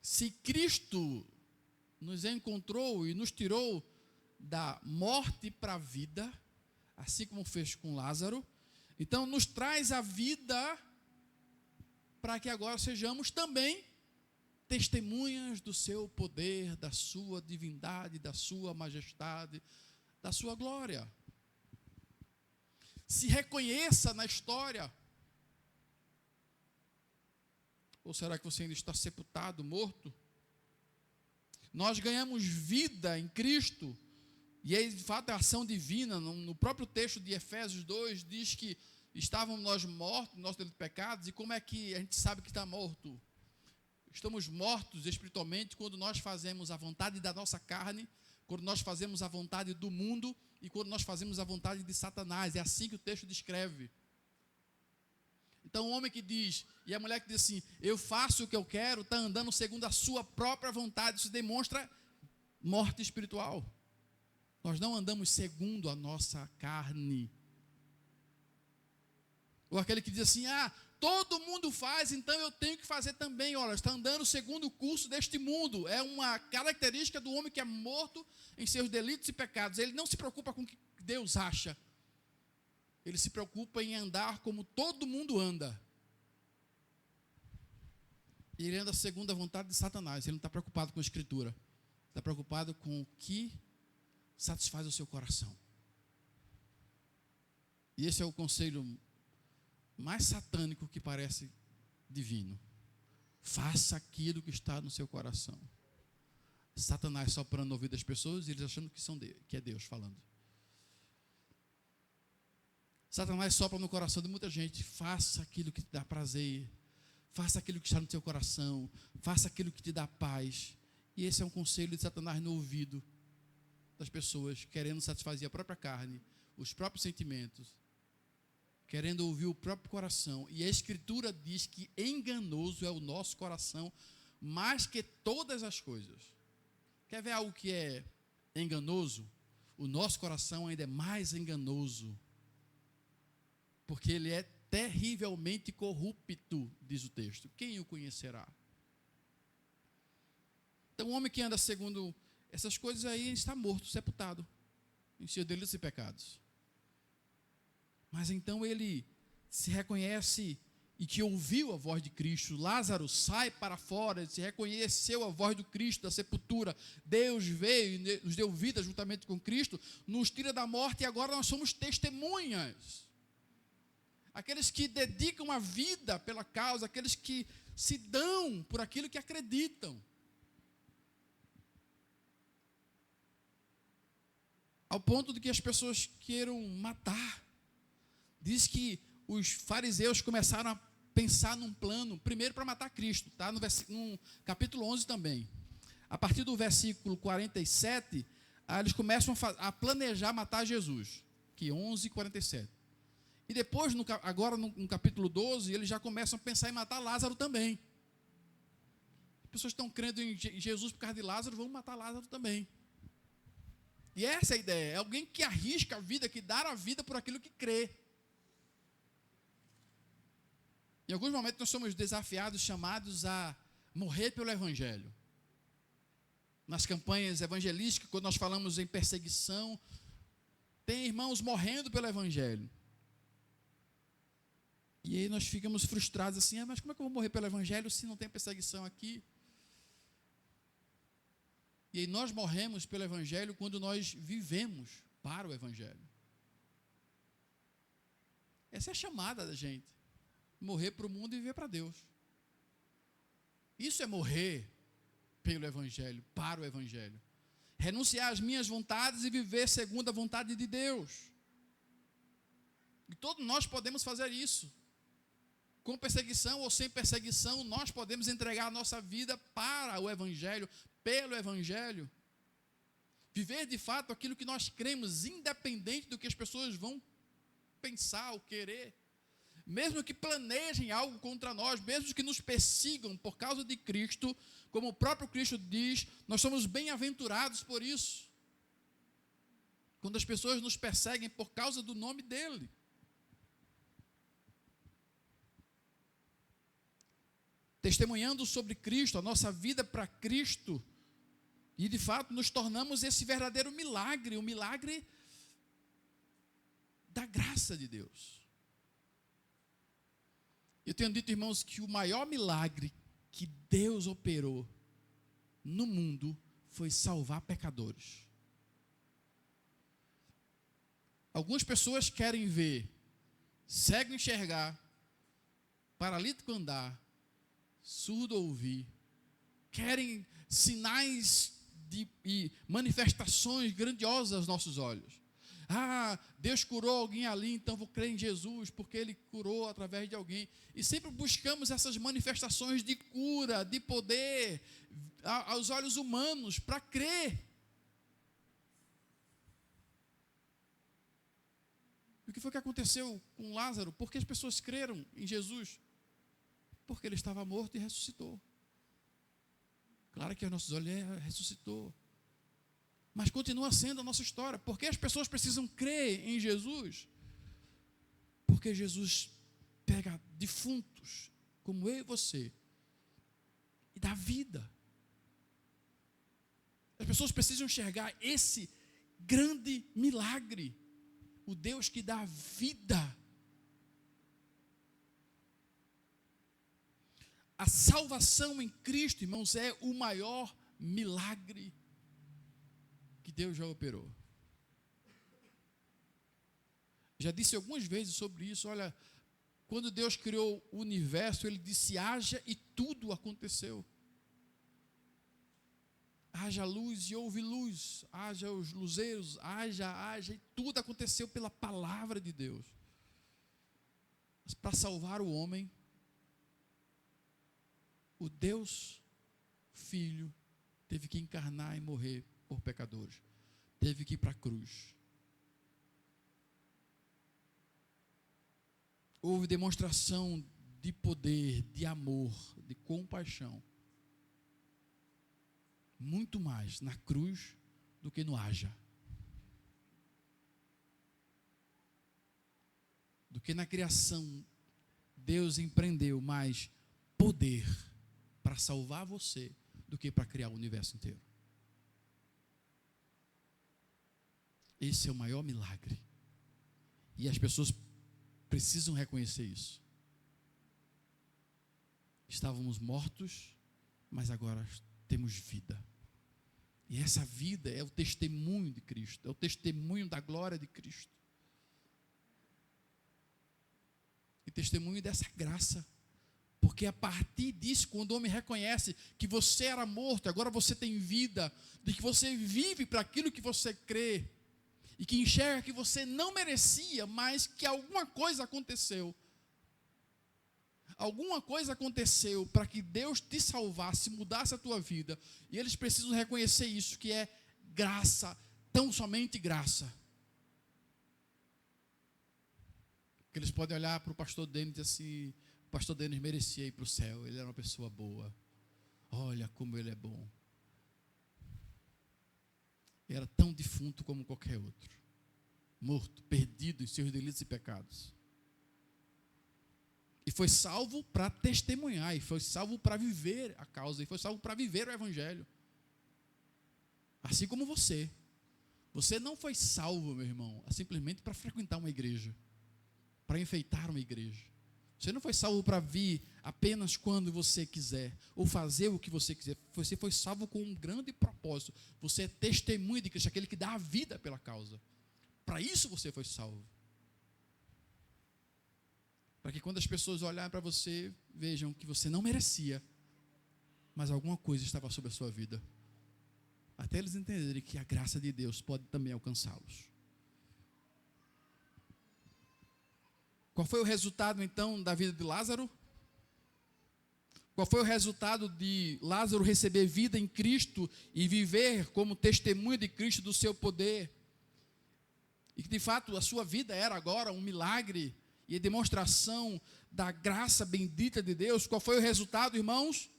Se Cristo nos encontrou e nos tirou da morte para a vida, assim como fez com Lázaro, então nos traz a vida para que agora sejamos também testemunhas do seu poder, da sua divindade, da sua majestade, da sua glória. Se reconheça na história. Ou será que você ainda está sepultado, morto? Nós ganhamos vida em Cristo, e aí de fato é a ação divina. No próprio texto de Efésios 2 diz que estávamos nós mortos nos nossos pecados. E como é que a gente sabe que está morto? Estamos mortos espiritualmente quando nós fazemos a vontade da nossa carne, quando nós fazemos a vontade do mundo e quando nós fazemos a vontade de Satanás. É assim que o texto descreve. Então o homem que diz, e a mulher que diz assim, eu faço o que eu quero, está andando segundo a sua própria vontade. Isso demonstra morte espiritual. Nós não andamos segundo a nossa carne. Ou aquele que diz assim, todo mundo faz, então eu tenho que fazer também. Olha, está andando segundo o curso deste mundo. É uma característica do homem que é morto em seus delitos e pecados. Ele não se preocupa com o que Deus acha. Ele se preocupa em andar como todo mundo anda. E ele anda segundo a vontade de Satanás. Ele não está preocupado com a Escritura. Está preocupado com o que satisfaz o seu coração. E esse é o conselho mais satânico que parece divino. Faça aquilo que está no seu coração. Satanás soprando no ouvido das pessoas e eles achando que é Deus falando. Satanás sopra no coração de muita gente. Faça aquilo que te dá prazer. Faça aquilo que está no seu coração. Faça aquilo que te dá paz. E esse é um conselho de Satanás no ouvido das pessoas, querendo satisfazer a própria carne, os próprios sentimentos, querendo ouvir o próprio coração. E a Escritura diz que enganoso é o nosso coração mais que todas as coisas. Quer ver algo que é enganoso? O nosso coração ainda é mais enganoso, porque ele é terrivelmente corrupto, diz o texto. Quem o conhecerá? Então, o homem que anda segundo essas coisas aí está morto, sepultado em seus delitos e pecados. Mas então ele se reconhece e que ouviu a voz de Cristo. Lázaro sai para fora, se reconheceu a voz do Cristo da sepultura. Deus veio e nos deu vida juntamente com Cristo, nos tira da morte e agora nós somos testemunhas. Aqueles que dedicam a vida pela causa, aqueles que se dão por aquilo que acreditam. Ao ponto de que as pessoas queiram matar. Diz que os fariseus começaram a pensar num plano, primeiro para matar Cristo, tá? No capítulo 11 também. A partir do versículo 47, eles começam a planejar matar Jesus, que 11 e 47. E depois, agora no capítulo 12, eles já começam a pensar em matar Lázaro também. As pessoas estão crendo em Jesus por causa de Lázaro, vão matar Lázaro também. E essa é a ideia, é alguém que arrisca a vida, que dá a vida por aquilo que crê. Em alguns momentos nós somos desafiados, chamados a morrer pelo Evangelho. Nas campanhas evangelísticas, quando nós falamos em perseguição, tem irmãos morrendo pelo Evangelho. E aí nós ficamos frustrados assim, mas como é que eu vou morrer pelo Evangelho se não tem perseguição aqui? E aí nós morremos pelo Evangelho quando nós vivemos para o Evangelho. Essa é a chamada da gente. Morrer para o mundo e viver para Deus. Isso é morrer pelo Evangelho, para o Evangelho. Renunciar às minhas vontades e viver segundo a vontade de Deus. E todos nós podemos fazer isso. Com perseguição ou sem perseguição, nós podemos entregar a nossa vida para o Evangelho, pelo Evangelho. Viver de fato aquilo que nós cremos, independente do que as pessoas vão pensar ou querer. Mesmo que planejem algo contra nós, mesmo que nos persigam por causa de Cristo, como o próprio Cristo diz, nós somos bem-aventurados por isso. Quando as pessoas nos perseguem por causa do nome dEle. Testemunhando sobre Cristo, a nossa vida para Cristo, E, de fato, nos tornamos esse verdadeiro milagre, o milagre da graça de Deus. Eu tenho dito, irmãos, que o maior milagre que Deus operou no mundo foi salvar pecadores. Algumas pessoas querem ver cego enxergar, paralítico andar, surdo ouvir, querem sinais e manifestações grandiosas aos nossos olhos. Ah, Deus curou alguém ali, então vou crer em Jesus, porque Ele curou através de alguém. E sempre buscamos essas manifestações de cura, de poder, aos olhos humanos, para crer. E o que foi que aconteceu com Lázaro? Por que as pessoas creram em Jesus? Porque ele estava morto e ressuscitou. Claro que aos nossos olhos ele ressuscitou. Mas continua sendo a nossa história. Por que as pessoas precisam crer em Jesus? Porque Jesus pega defuntos, como eu e você, e dá vida. As pessoas precisam enxergar esse grande milagre. O Deus que dá vida. A salvação em Cristo, irmãos, é o maior milagre que Deus já operou. Já disse algumas vezes sobre isso. Olha, quando Deus criou o universo, Ele disse: haja, e tudo aconteceu. Haja luz e houve luz, haja os luzeiros, haja, e tudo aconteceu pela palavra de Deus. Mas para salvar o homem, o Deus Filho teve que encarnar e morrer por pecadores, teve que ir para a cruz. Houve demonstração de poder, de amor, de compaixão, muito mais na cruz do que no haja, do que na criação. Deus empreendeu mais poder para salvar você do que para criar o universo inteiro. Esse é o maior milagre, e as pessoas precisam reconhecer isso. Estávamos mortos, mas agora temos vida. E essa vida é o testemunho de Cristo, é o testemunho da glória de Cristo. E testemunho dessa graça. Porque a partir disso, quando o homem reconhece que você era morto, agora você tem vida, de que você vive para aquilo que você crê, e que enxerga que você não merecia, mas que alguma coisa aconteceu. Alguma coisa aconteceu para que Deus te salvasse, mudasse a tua vida. E eles precisam reconhecer isso, que é graça, tão somente graça. Porque eles podem olhar para o pastor Denis e dizer assim: o pastor Denis merecia ir para o céu, ele era uma pessoa boa. Olha como ele é bom. Era tão defunto como qualquer outro, morto, perdido em seus delitos e pecados. E foi salvo para testemunhar, e foi salvo para viver a causa, e foi salvo para viver o evangelho. Assim como você. Você não foi salvo, meu irmão, simplesmente para frequentar uma igreja, para enfeitar uma igreja. Você não foi salvo para vir apenas quando você quiser, ou fazer o que você quiser. Você foi salvo com um grande propósito. Você é testemunha de Cristo, aquele que dá a vida pela causa. Para isso você foi salvo. Para que quando as pessoas olharem para você, vejam que você não merecia, mas alguma coisa estava sobre a sua vida. Até eles entenderem que a graça de Deus pode também alcançá-los. Qual foi o resultado, então, da vida de Lázaro? Qual foi o resultado de Lázaro receber vida em Cristo e viver como testemunha de Cristo do seu poder? E que, de fato, a sua vida era agora um milagre e a demonstração da graça bendita de Deus. Qual foi o resultado, irmãos?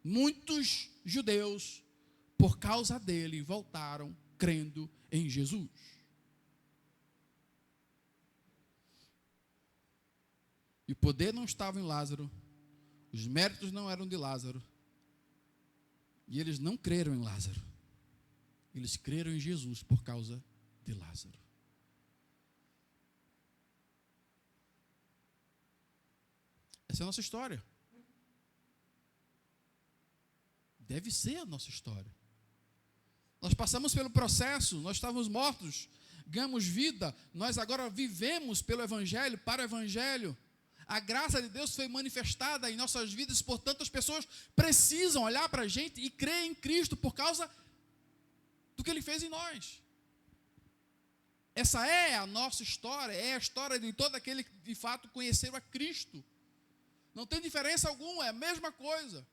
Muitos judeus, por causa dele, voltaram crendo em Jesus. E o poder não estava em Lázaro, os méritos não eram de Lázaro, e eles não creram em Lázaro. Eles creram em Jesus por causa de Lázaro. Essa é a nossa história. Deve ser a nossa história. Nós passamos pelo processo, nós estávamos mortos, ganhamos vida, nós agora vivemos pelo Evangelho, para o Evangelho. A graça de Deus foi manifestada em nossas vidas, portanto as pessoas precisam olhar para a gente e crer em Cristo por causa do que Ele fez em nós. Essa é a nossa história, é a história de todo aquele que de fato conheceu a Cristo. Não tem diferença alguma, é a mesma coisa.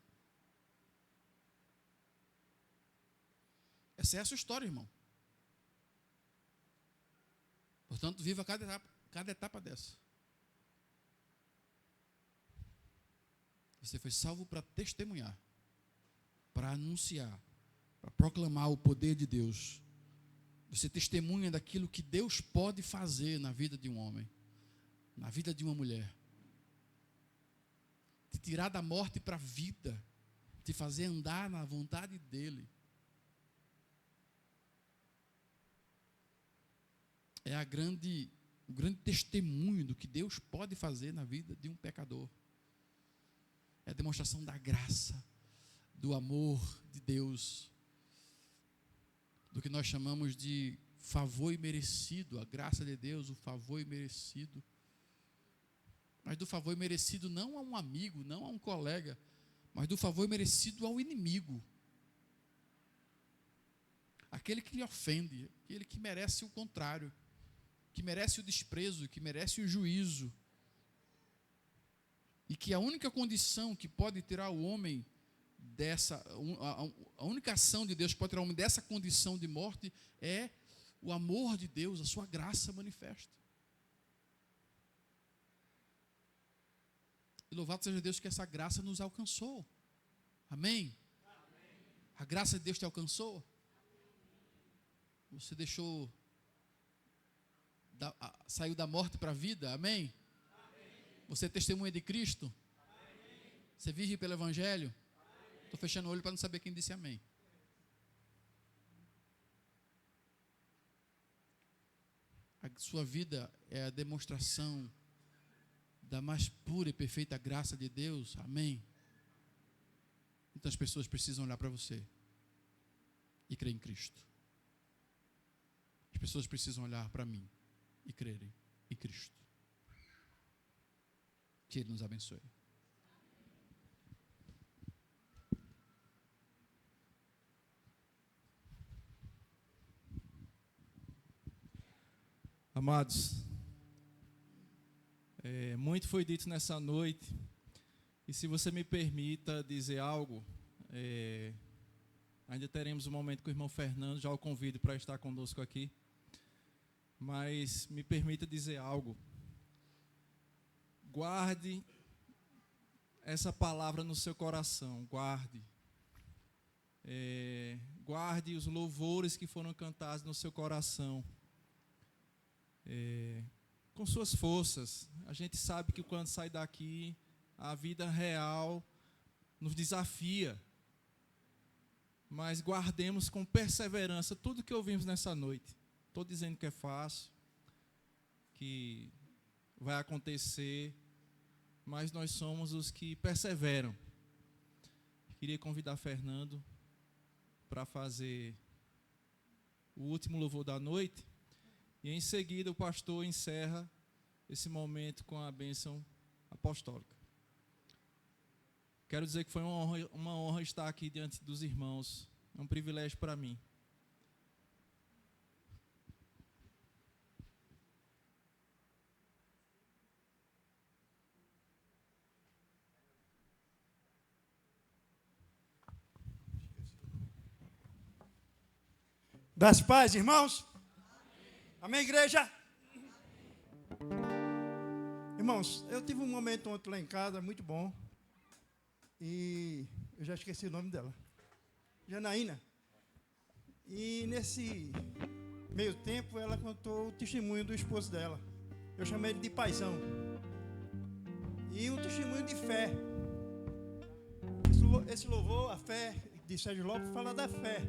Essa é a sua história, irmão. Portanto, viva cada etapa dessa. Você foi salvo para testemunhar, para anunciar, para proclamar o poder de Deus. Você testemunha daquilo que Deus pode fazer na vida de um homem, na vida de uma mulher. Te tirar da morte para a vida, te fazer andar na vontade dEle. É o grande testemunho do que Deus pode fazer na vida de um pecador. É a demonstração da graça, do amor de Deus, do que nós chamamos de favor imerecido, a graça de Deus, o favor imerecido. Mas do favor imerecido não a um amigo, não a um colega, mas do favor imerecido ao inimigo. Aquele que lhe ofende, aquele que merece o contrário, que merece o desprezo, que merece o juízo. E que a única condição que pode tirar o homem dessa, a única ação de Deus que pode tirar o homem dessa condição de morte é o amor de Deus, a sua graça manifesta. E louvado seja Deus que essa graça nos alcançou. Amém? Amém. A graça de Deus te alcançou? Você deixou, saiu da morte para a vida? Amém? Você é testemunha de Cristo? Amém. Você vive pelo Evangelho? Estou fechando o olho para não saber quem disse amém. A sua vida é a demonstração da mais pura e perfeita graça de Deus. Amém? Então as pessoas precisam olhar para você e crer em Cristo. As pessoas precisam olhar para mim e crerem em Cristo. Que Ele nos abençoe. Amados, muito foi dito nessa noite, e se você me permita dizer algo, ainda teremos um momento com o irmão Fernando, já o convido para estar conosco aqui, mas me permita dizer algo. Guarde essa palavra no seu coração, guarde. Guarde os louvores que foram cantados no seu coração. Com suas forças. A gente sabe que quando sai daqui, a vida real nos desafia. Mas guardemos com perseverança tudo que ouvimos nessa noite. Estou dizendo que é fácil, que vai acontecer, mas nós somos os que perseveram. Queria convidar Fernando para fazer o último louvor da noite, e em seguida o pastor encerra esse momento com a bênção apostólica. Quero dizer que foi uma honra estar aqui diante dos irmãos, é um privilégio para mim. Das paz, irmãos? Amém, igreja? Irmãos, eu tive um momento ontem lá em casa, muito bom. E eu já esqueci o nome dela. Janaína. E nesse meio tempo, ela contou o testemunho do esposo dela. Eu chamei ele de paizão. E um testemunho de fé. Esse louvor, a fé de Sérgio Lopes, fala da fé.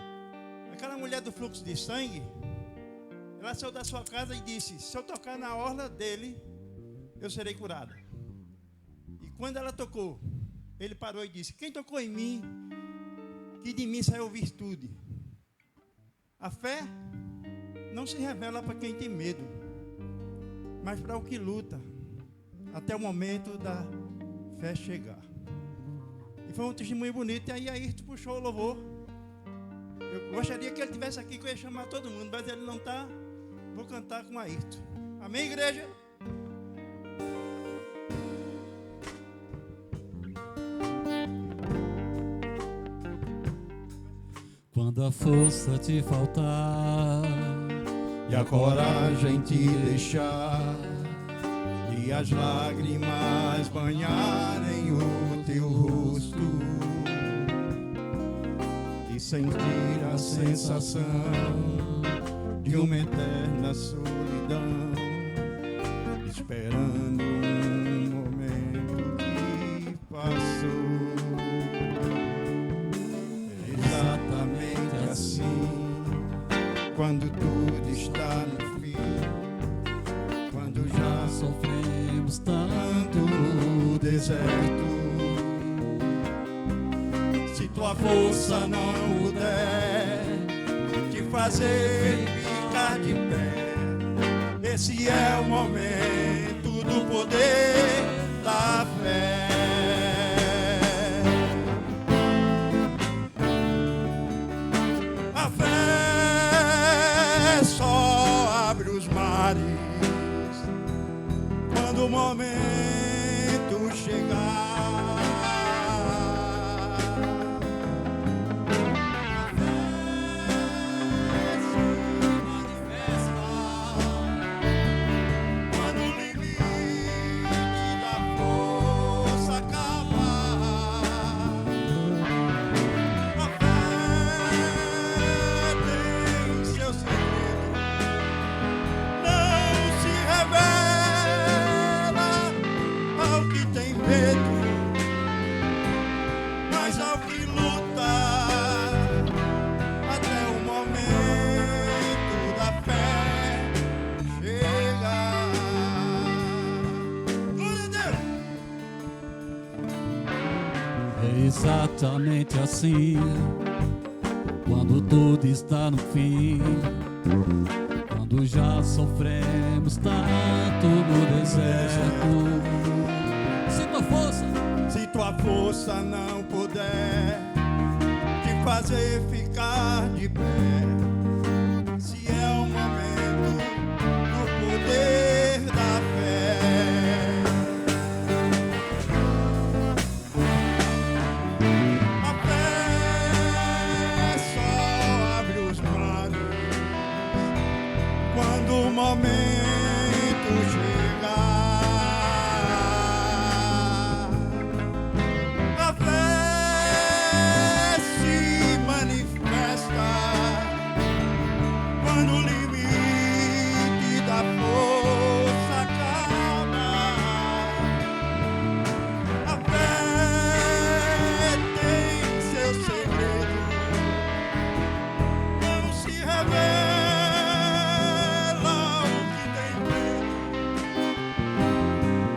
Aquela mulher do fluxo de sangue, ela saiu da sua casa e disse: se eu tocar na orla dele, eu serei curada. E quando ela tocou, ele parou e disse: quem tocou em mim, que de mim saiu virtude. A fé não se revela para quem tem medo, mas para o que luta, até o momento da fé chegar. E foi um testemunho bonito. E aí Ayrton puxou o louvor. Eu gostaria que ele estivesse aqui, que eu ia chamar todo mundo, mas ele não está. Vou cantar com Ayrton. Amém, igreja? Quando a força te faltar E a coragem te deixar, e as lágrimas banharem o teu rosto, e sentir a sensação de uma eterna solidão, esperando um momento que passou. É exatamente assim, quando tudo está no fim, quando já sofremos tanto no deserto. Se tua força não puder te fazer ficar de pé, esse é o momento do poder da fé. A fé só abre os mares quando o momento chegar. exatamente assim, quando tudo está no fim, quando já sofremos tanto no deserto. Se tua força não puder te fazer ficar de pé, se é o momento do poder da fé. A fé só abre os mares quando o momento chegar. A fé se manifesta quando o limite da força acaba. A fé tem seu segredo, não se revela ao que tem medo,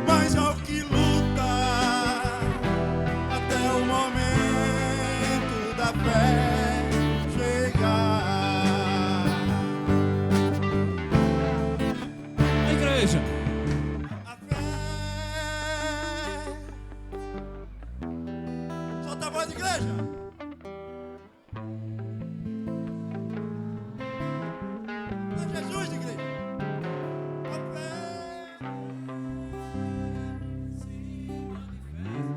mas ao que luta até o momento da fé chegar. A igreja. A fé. Solta a voz, igreja. É Jesus, igreja. A fé se manifesta.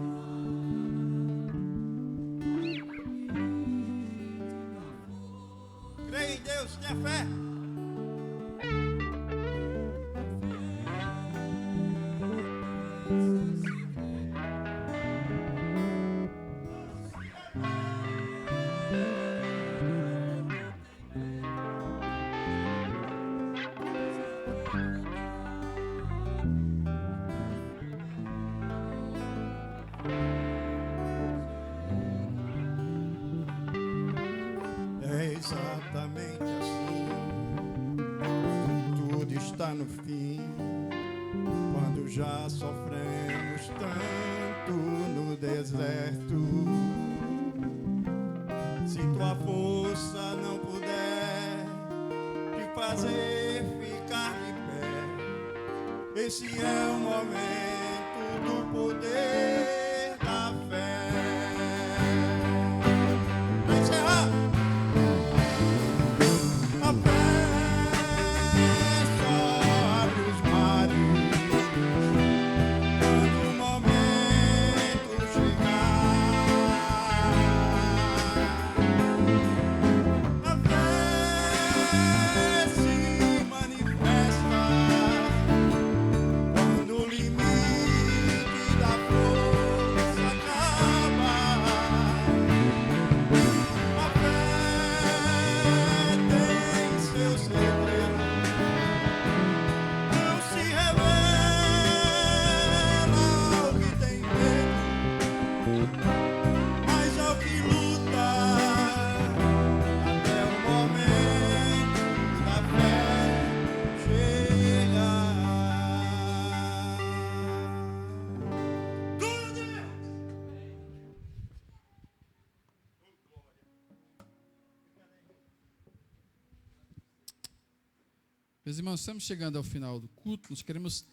Creia em Deus, tenha fé. lá no fim, quando já sofremos tanto no deserto. Se tua força não puder te fazer ficar de pé, esse é o momento do poder da fé. Pra encerrar, a fé só abre os mares quando o momento chegar. A fé se manifesta quando o limite da força acaba. A fé tem seu segredo, não se revela ao que tem medo, mas ao que luta até o momento da fé chegar. Glória a Deus! Meus irmãos, estamos chegando ao final do culto. Nós queremos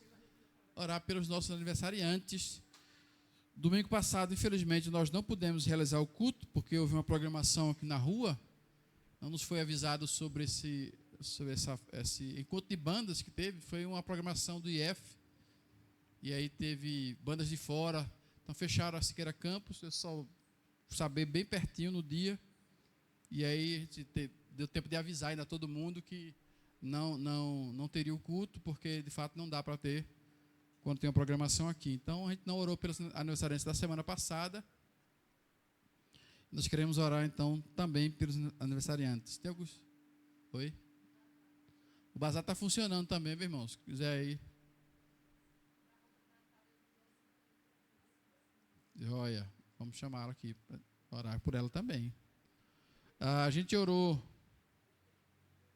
orar pelos nossos aniversariantes. Domingo passado, infelizmente, nós não pudemos realizar o culto, porque houve uma programação aqui na rua. Não nos foi avisado sobre esse encontro de bandas que teve. Foi uma programação do IF. E aí teve bandas de fora. Então fecharam a Siqueira Campus. Eu só saber bem pertinho no dia. E aí a gente deu tempo de avisar ainda todo mundo que não teria o culto, porque de fato não dá para ter quando tem uma programação aqui. Então a gente não orou pelos aniversariantes da semana passada. Nós queremos orar então também pelos aniversariantes. Tem alguns? Oi? O bazar está funcionando também, meus irmãos. Se quiser aí. Joia, vamos chamá-la aqui para orar por ela também. A gente orou.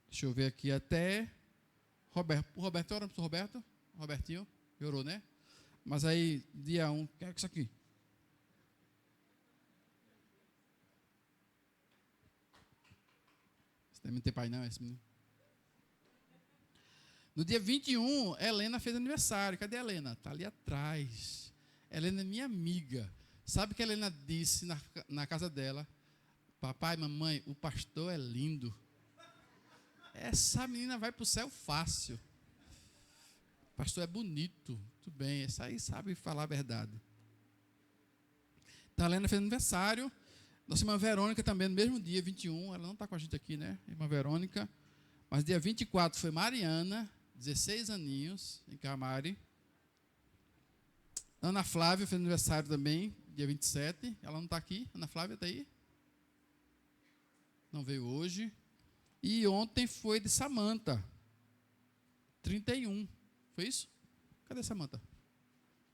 Deixa eu ver aqui até Roberto. O Roberto, oramos para o Roberto? Robertinho, orou, né? Mas aí, dia 1, quem é que isso aqui? Esse não tem pai não, esse menino. No dia 21, Helena fez aniversário. Cadê a Helena? Está ali atrás. Helena é minha amiga. Sabe o que a Helena disse na casa dela? Papai, mamãe, o pastor é lindo. Essa menina vai para o céu fácil. O pastor é bonito. Muito bem, essa aí sabe falar a verdade. Então, a Helena fez aniversário. Nossa irmã Verônica também, no mesmo dia, 21. Ela não está com a gente aqui, né? Irmã Verônica. Mas dia 24 foi Mariana, 16 aninhos, em Camari. Ana Flávia fez aniversário também, dia 27. Ela não está aqui. Ana Flávia está aí? Não veio hoje. E ontem foi de Samanta, 31. Foi isso? Cadê Samanta?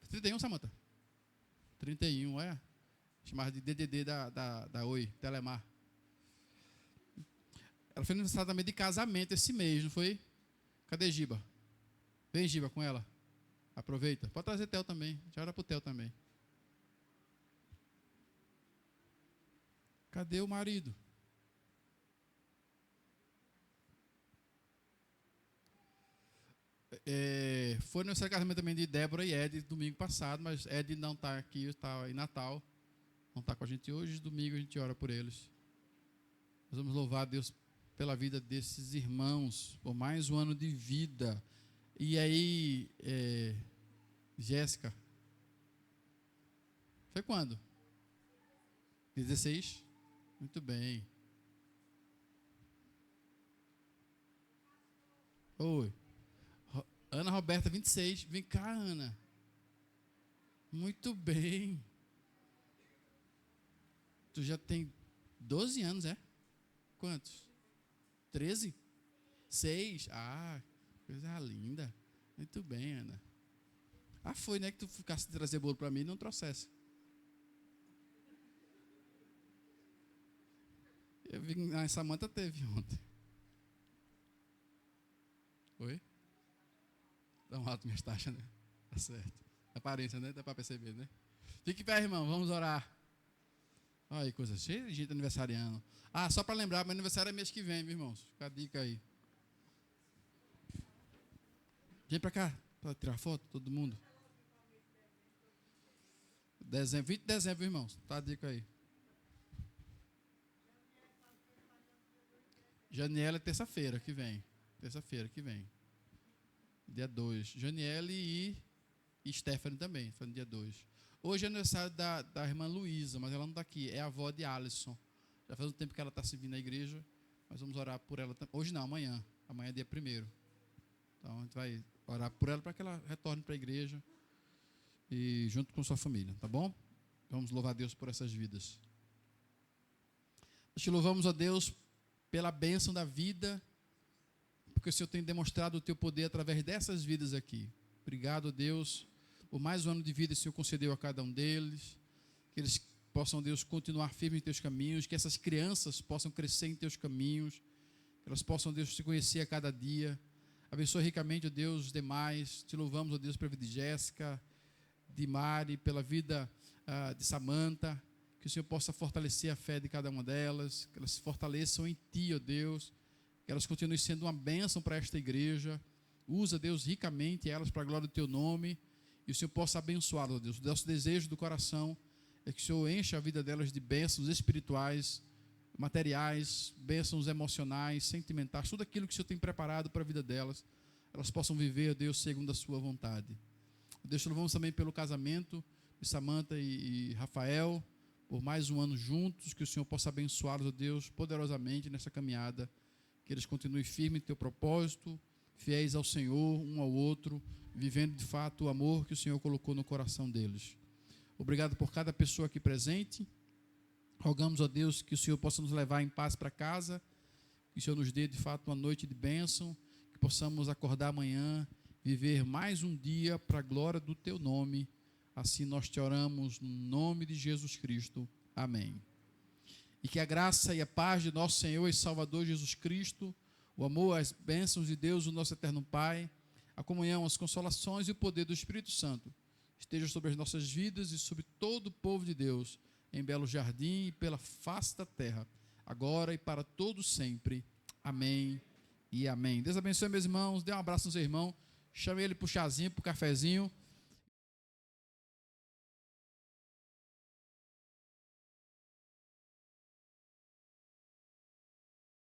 31, Samanta? 31, é? Chamava de DDD da Oi, Telemar. Ela fez aniversário também de casamento esse mês, não foi? Cadê Giba? Vem, Giba, com ela. Aproveita. Pode trazer Theo também. Já era para o Theo também. Cadê o marido? Foi no seu casamento também de Débora e Ed, domingo passado, mas Ed não está aqui, está em Natal. Não está com a gente hoje. Domingo a gente ora por eles. Nós vamos louvar a Deus pela vida desses irmãos, por mais um ano de vida. E aí, Jéssica, foi quando? 16? Muito bem. Oi. Ana Roberta, 26. Vem cá, Ana. Muito bem. Tu já tem 12 anos, é? Quantos? 13? 6? Ah, coisa linda. Muito bem, Ana. Ah, foi, né? Que tu ficasse de trazer bolo para mim e não trouxesse. Eu vi que a Samanta teve ontem. Oi? Tão alto minhas taxas, né? Tá certo. Aparência, né? Dá para perceber, né? Fique em pé, irmão. Vamos orar. Olha aí, coisa cheia de gente aniversariando. Ah, só para lembrar, meu aniversário é mês que vem, meus irmãos. Fica a dica aí. Vem para cá, para tirar foto, todo mundo. Dezembro, 20 de dezembro, irmãos. Tá a dica aí. Janiela é terça-feira que vem. Terça-feira que vem. Dia 2. Janiele e Stephanie também. Foi no dia 2. Hoje é aniversário da irmã Luísa, mas ela não está aqui. É a avó de Alisson. Já faz um tempo que ela está servindo na igreja. Mas vamos orar por ela também. Hoje não, amanhã. Amanhã é dia 1º. Então a gente vai orar por ela para que ela retorne para a igreja. E junto com sua família, tá bom? Vamos louvar a Deus por essas vidas. Nós te louvamos a Deus pela bênção da vida, porque o Senhor tem demonstrado o teu poder através dessas vidas aqui. Obrigado, Deus, por mais um ano de vida que o Senhor concedeu a cada um deles, que eles possam, Deus, continuar firmes em teus caminhos, que essas crianças possam crescer em teus caminhos, que elas possam, Deus, te conhecer a cada dia. Abençoa ricamente, ó Deus, os demais. Te louvamos, ó Deus, pela vida de Jéssica, de Mari, pela vida de Samanta, que o Senhor possa fortalecer a fé de cada uma delas, que elas se fortaleçam em Ti, ó Deus, que elas continuem sendo uma bênção para esta igreja. Usa, Deus, ricamente elas para a glória do Teu nome, e o Senhor possa abençoá-las, ó Deus. O nosso desejo do coração é que o Senhor encha a vida delas de bênçãos espirituais, materiais, bênçãos emocionais, sentimentais, tudo aquilo que o Senhor tem preparado para a vida delas, elas possam viver, ó Deus, segundo a Sua vontade. Deus, te louvamos também pelo casamento de Samanta e Rafael, por mais um ano juntos, que o Senhor possa abençá-los, ó Deus, poderosamente nessa caminhada, que eles continuem firmes em teu propósito, fiéis ao Senhor, um ao outro, vivendo de fato o amor que o Senhor colocou no coração deles. Obrigado por cada pessoa aqui presente. Rogamos, ó Deus, que o Senhor possa nos levar em paz para casa, que o Senhor nos dê de fato uma noite de bênção, que possamos acordar amanhã, viver mais um dia para a glória do Teu nome. Assim nós te oramos no nome de Jesus Cristo. Amém. E que a graça e a paz de nosso Senhor e Salvador Jesus Cristo, o amor, as bênçãos de Deus, o nosso eterno Pai, a comunhão, as consolações e o poder do Espírito Santo esteja sobre as nossas vidas e sobre todo o povo de Deus, em Belo Jardim e pela face da terra, agora e para todos sempre. Amém e amém. Deus abençoe, meus irmãos. Dê um abraço no seu irmão. Chame ele para o chazinho, para o cafezinho.